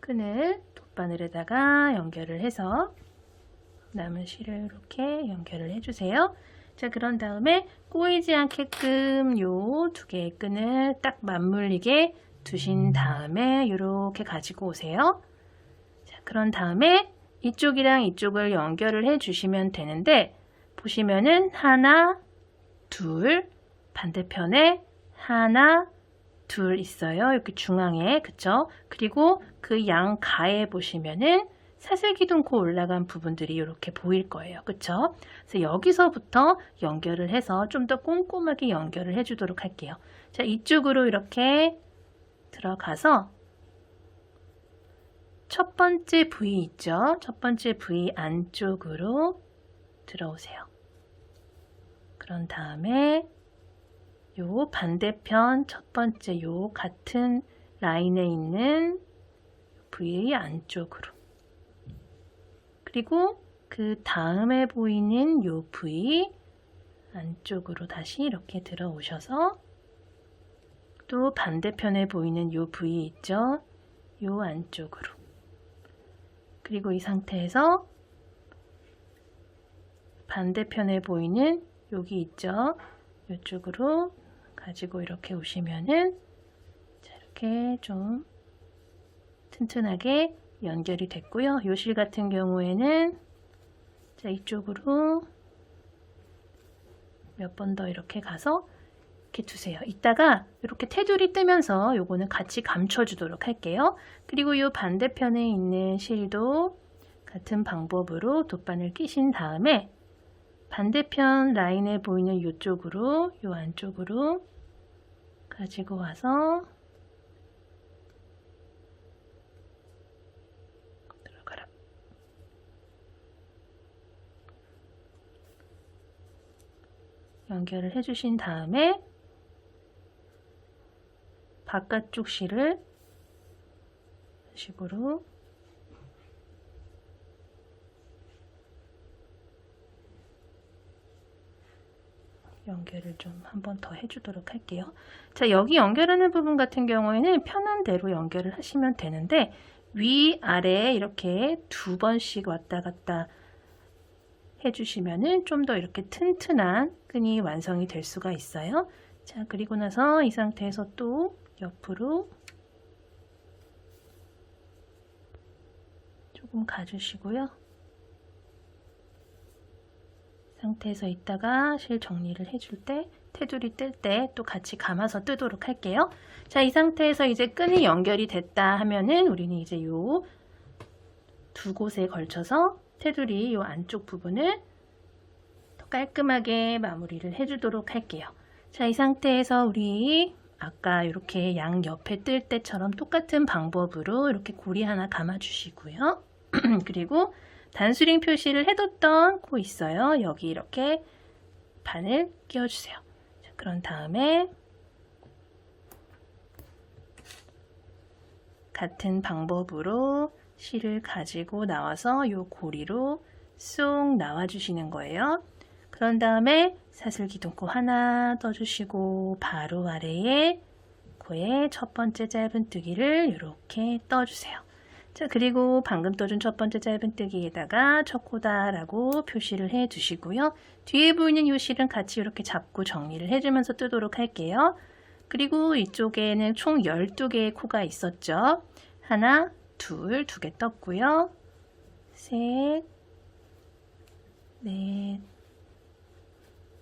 끈을 돗바늘에다가 연결을 해서 남은 실을 이렇게 연결을 해주세요. 자, 그런 다음에 꼬이지 않게끔 요 두 개의 끈을 딱 맞물리게 두신 다음에 이렇게 가지고 오세요. 자, 그런 다음에 이쪽이랑 이쪽을 연결을 해 주시면 되는데, 보시면은 하나, 둘, 반대편에 하나, 둘 있어요. 이렇게 중앙에, 그쵸? 그리고 그 양가에 보시면은 사슬기둥코 올라간 부분들이 이렇게 보일 거예요. 그쵸? 그래서 여기서부터 연결을 해서 좀 더 꼼꼼하게 연결을 해 주도록 할게요. 자, 이쪽으로 이렇게 들어가서 첫 번째 부위 있죠? 첫 번째 부위 안쪽으로 들어오세요. 그런 다음에 요 반대편 첫 번째 요 같은 라인에 있는 부위 안쪽으로, 그리고 그 다음에 보이는 요 부위 안쪽으로 다시 이렇게 들어오셔서 또 반대편에 보이는 요 부위 있죠? 요 안쪽으로, 그리고 이 상태에서 반대편에 보이는 여기 있죠? 이쪽으로 가지고 이렇게 오시면은 자, 이렇게 좀 튼튼하게 연결이 됐고요. 요 실 같은 경우에는 자, 이쪽으로 몇 번 더 이렇게 가서 이렇게 두세요. 이따가 이렇게 테두리 뜨면서 요거는 같이 감춰주도록 할게요. 그리고 요 반대편에 있는 실도 같은 방법으로 돗바늘 끼신 다음에 반대편 라인에 보이는 이쪽으로, 요 안쪽으로 가지고 와서 들어가라. 연결을 해주신 다음에 바깥쪽 실을 이런 식으로 연결을 좀 한 번 더 해주도록 할게요. 자, 여기 연결하는 부분 같은 경우에는 편한 대로 연결을 하시면 되는데 위아래 이렇게 두 번씩 왔다 갔다 해주시면은 좀 더 이렇게 튼튼한 끈이 완성이 될 수가 있어요. 자, 그리고 나서 이 상태에서 또 옆으로 조금 가주시고요. 상태에서 있다가 실 정리를 해줄 때, 테두리 뜰 때 또 같이 감아서 뜨도록 할게요. 자, 이 상태에서 이제 끈이 연결이 됐다 하면은 우리는 이제 요 두 곳에 걸쳐서 테두리 요 안쪽 부분을 더 깔끔하게 마무리를 해주도록 할게요. 자, 이 상태에서 우리 아까 이렇게 양 옆에 뜰 때처럼 똑같은 방법으로 이렇게 고리 하나 감아 주시고요. 그리고 단수링 표시를 해뒀던 코 있어요. 여기 이렇게 바늘 끼워주세요. 자, 그런 다음에 같은 방법으로 실을 가지고 나와서 이 고리로 쏙 나와주시는 거예요. 그런 다음에 사슬기둥코 하나 떠주시고 바로 아래에 코에 첫 번째 짧은뜨기를 이렇게 떠주세요. 자, 그리고 방금 떠준 첫 번째 짧은뜨기에다가 첫 코다 라고 표시를 해 두시고요. 뒤에 보이는 이 실은 같이 이렇게 잡고 정리를 해주면서 뜨도록 할게요. 그리고 이쪽에는 총 12개의 코가 있었죠. 하나, 둘, 두 개 떴고요. 셋, 넷,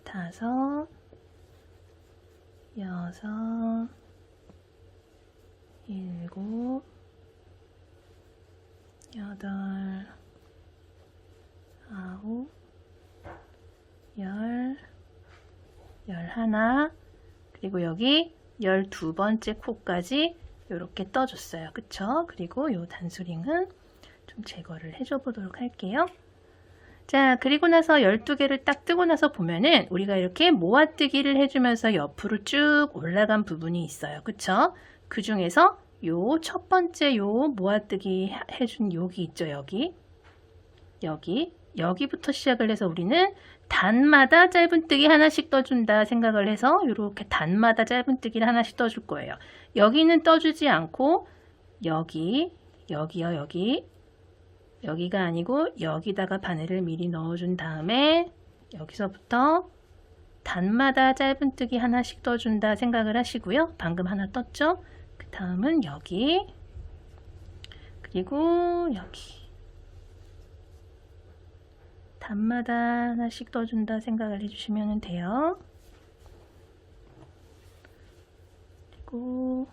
다섯, 여섯, 일곱, 여덟, 아홉, 열, 열하나, 그리고 여기 12번째 코까지 이렇게 떠줬어요. 그쵸? 그리고 이 단수링은 좀 제거를 해줘 보도록 할게요. 자, 그리고 나서 12개를 딱 뜨고 나서 보면은 우리가 이렇게 모아뜨기를 해주면서 옆으로 쭉 올라간 부분이 있어요. 그쵸? 그 중에서 요 첫 번째 요 모아뜨기 해준 여기 있죠. 여기부터 시작을 해서 우리는 단마다 짧은뜨기 하나씩 떠준다 생각을 해서 이렇게 단마다 짧은뜨기를 하나씩 떠줄 거예요. 여기는 떠주지 않고 여기 여기요, 여기가 아니고 여기다가 바늘을 미리 넣어준 다음에 여기서부터 단마다 짧은뜨기 하나씩 떠준다 생각을 하시고요. 방금 하나 떴죠? 그 다음은 여기, 그리고 여기 단마다 하나씩 떠준다 생각을 해주시면 돼요. 그리고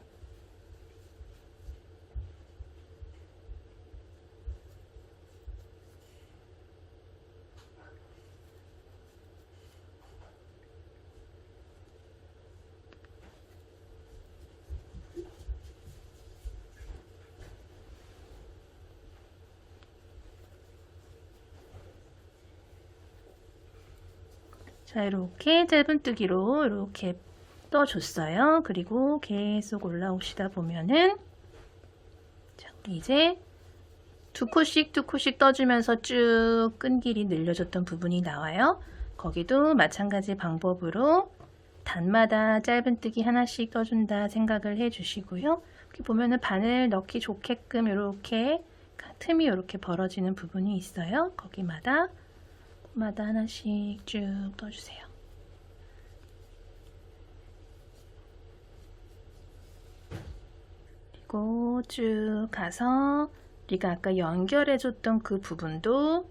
자, 이렇게 짧은뜨기로 이렇게 떠줬어요. 그리고 계속 올라오시다 보면은, 자, 우리 이제 두 코씩 떠주면서 쭉 끈 길이 늘려줬던 부분이 나와요. 거기도 마찬가지 방법으로 단마다 짧은뜨기 하나씩 떠준다 생각을 해주시고요. 여기 보면은 바늘 넣기 좋게끔 이렇게 틈이 이렇게 벌어지는 부분이 있어요. 거기마다 하나씩 쭉 떠주세요. 그리고 쭉 가서 우리가 아까 연결해줬던 그 부분도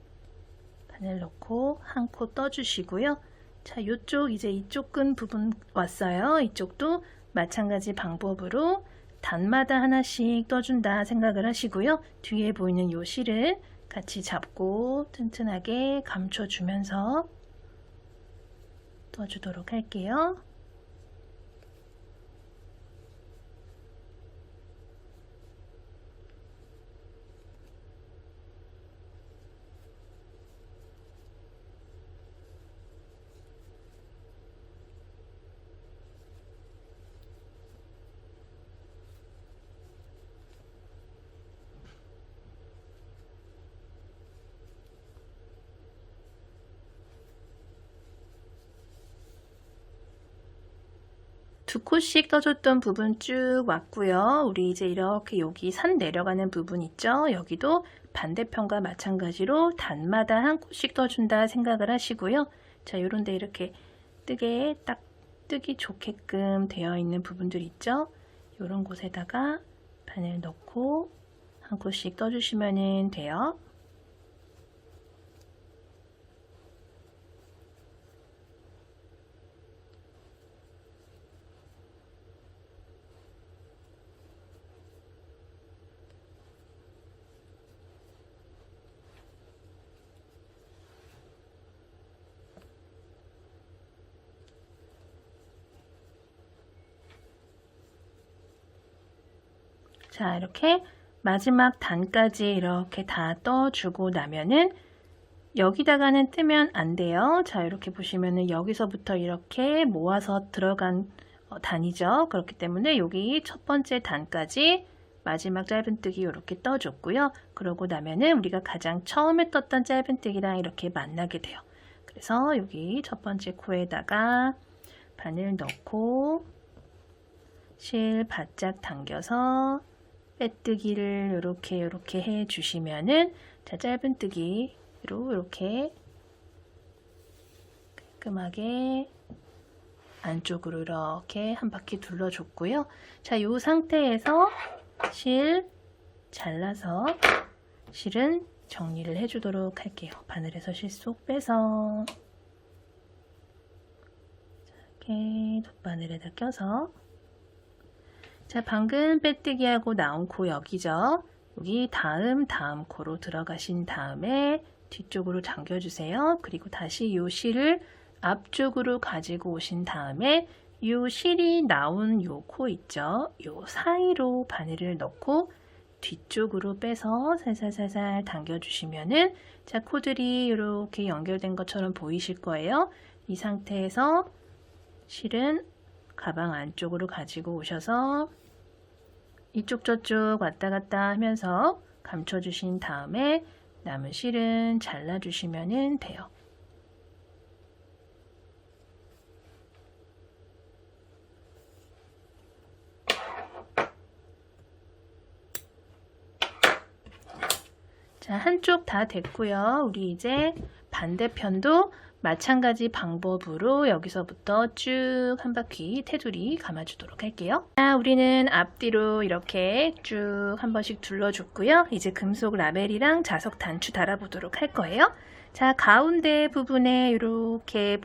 바늘 넣고 한 코 떠주시고요. 자, 이쪽 끈 부분 왔어요. 이쪽도 마찬가지 방법으로 단마다 하나씩 떠준다 생각을 하시고요. 뒤에 보이는 요 실을 같이 잡고 튼튼하게 감춰주면서 떠주도록 할게요. 두 코씩 떠줬던 부분 쭉 왔고요. 우리 이제 이렇게 여기 산 내려가는 부분 있죠? 여기도 반대편과 마찬가지로 단마다 한 코씩 떠준다 생각을 하시고요. 자, 요런데 이렇게 딱 뜨기 좋게끔 되어 있는 부분들 있죠? 요런 곳에다가 바늘 넣고 한 코씩 떠주시면 돼요. 자, 이렇게 마지막 단까지 이렇게 다 떠주고 나면은 여기다가는 뜨면 안 돼요. 자, 이렇게 보시면은 여기서부터 이렇게 모아서 들어간 단이죠. 그렇기 때문에 여기 첫 번째 단까지 마지막 짧은뜨기 이렇게 떠줬고요. 그러고 나면은 우리가 가장 처음에 떴던 짧은뜨기랑 이렇게 만나게 돼요. 그래서 여기 첫 번째 코에다가 바늘 넣고 실 바짝 당겨서 빼뜨기를 이렇게 해 주시면은, 자, 짧은뜨기로 이렇게 깔끔하게 안쪽으로 이렇게 한 바퀴 둘러줬고요. 자, 이 상태에서 실 잘라서 실은 정리를 해주도록 할게요. 바늘에서 실 쏙 빼서 이렇게 돗바늘에다 껴서, 자, 방금 빼뜨기 하고 나온 코 여기죠. 여기 다음 코로 들어가신 다음에 뒤쪽으로 잠겨주세요. 그리고 다시 이 실을 앞쪽으로 가지고 오신 다음에 이 실이 나온 이 코 있죠. 이 사이로 바늘을 넣고 뒤쪽으로 빼서 살살살살 당겨주시면은, 자, 코들이 이렇게 연결된 것처럼 보이실 거예요. 이 상태에서 실은 가방 안쪽으로 가지고 오셔서 이쪽 저쪽 왔다 갔다 하면서 감춰주신 다음에 남은 실은 잘라주시면 돼요. 자, 한쪽 다 됐고요. 우리 이제 반대편도 마찬가지 방법으로 여기서부터 쭉 한 바퀴 테두리 감아주도록 할게요. 자, 우리는 앞뒤로 이렇게 쭉 한 번씩 둘러줬고요. 이제 금속 라벨이랑 자석 단추 달아보도록 할 거예요. 자, 가운데 부분에 이렇게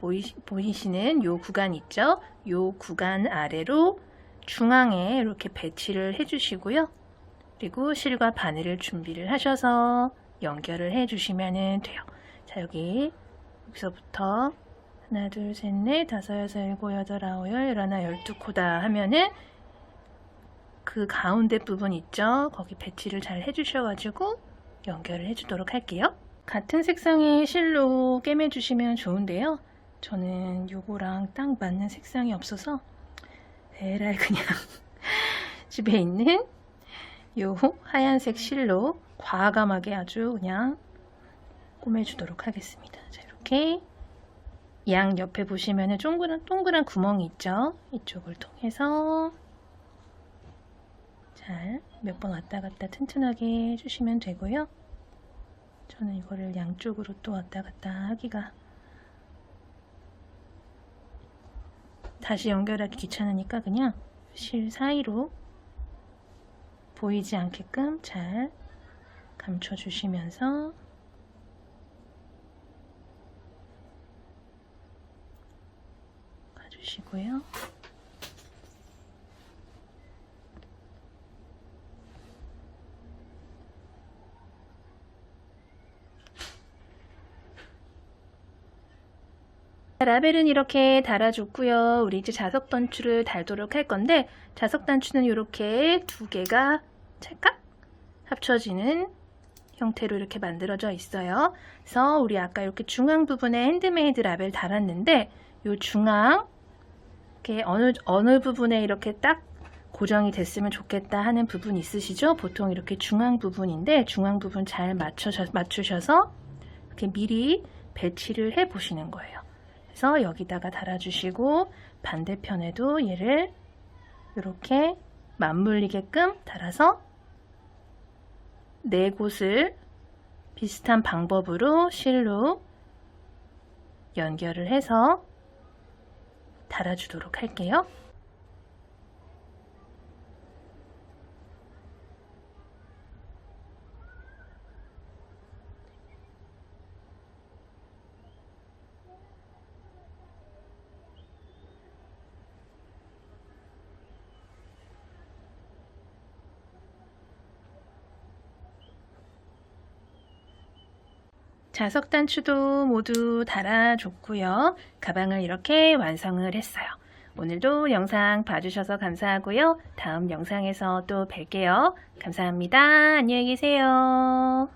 보이시는 요 구간 있죠? 요 구간 아래로 중앙에 이렇게 배치를 해주시고요. 그리고 실과 바늘을 준비를 하셔서 연결을 해주시면 돼요. 자, 여기서부터 하나, 둘, 셋, 넷, 다섯, 여섯, 일곱, 여덟, 아홉, 열, 열하나, 12코다 하면은 그 가운데 부분 있죠? 거기 배치를 잘 해주셔가지고 연결을 해주도록 할게요. 같은 색상의 실로 꿰매주시면 좋은데요. 저는 요거랑 딱 맞는 색상이 없어서 에라이 그냥 집에 있는 요 하얀색 실로 과감하게 아주 그냥 꼬매주도록 하겠습니다. 자, 이렇게 양 옆에 보시면은 동그란 구멍이 있죠? 이쪽을 통해서 잘 몇 번 왔다 갔다 튼튼하게 해주시면 되고요. 저는 이거를 양쪽으로 또 왔다 갔다 하기가 다시 연결하기 귀찮으니까 그냥 실 사이로 보이지 않게끔 잘 감춰주시면서 가주시고요. 라벨은 이렇게 달아줬고요. 우리 이제 자석 단추를 달도록 할 건데 자석 단추는 이렇게 두 개가 찰칵 합쳐지는 형태로 이렇게 만들어져 있어요. 그래서 우리 아까 이렇게 중앙 부분에 핸드메이드 라벨 달았는데 이 중앙 이렇게 어느 부분에 이렇게 딱 고정이 됐으면 좋겠다 하는 부분 있으시죠? 보통 이렇게 중앙 부분인데 중앙 부분 잘 맞추셔서 이렇게 미리 배치를 해 보시는 거예요. 그래서 여기다가 달아주시고 반대편에도 얘를 이렇게 맞물리게끔 달아서 네 곳을 비슷한 방법으로 실로 연결을 해서 달아주도록 할게요. 자석 단추도 모두 달아줬고요. 가방을 이렇게 완성을 했어요. 오늘도 영상 봐주셔서 감사하고요. 다음 영상에서 또 뵐게요. 감사합니다. 안녕히 계세요.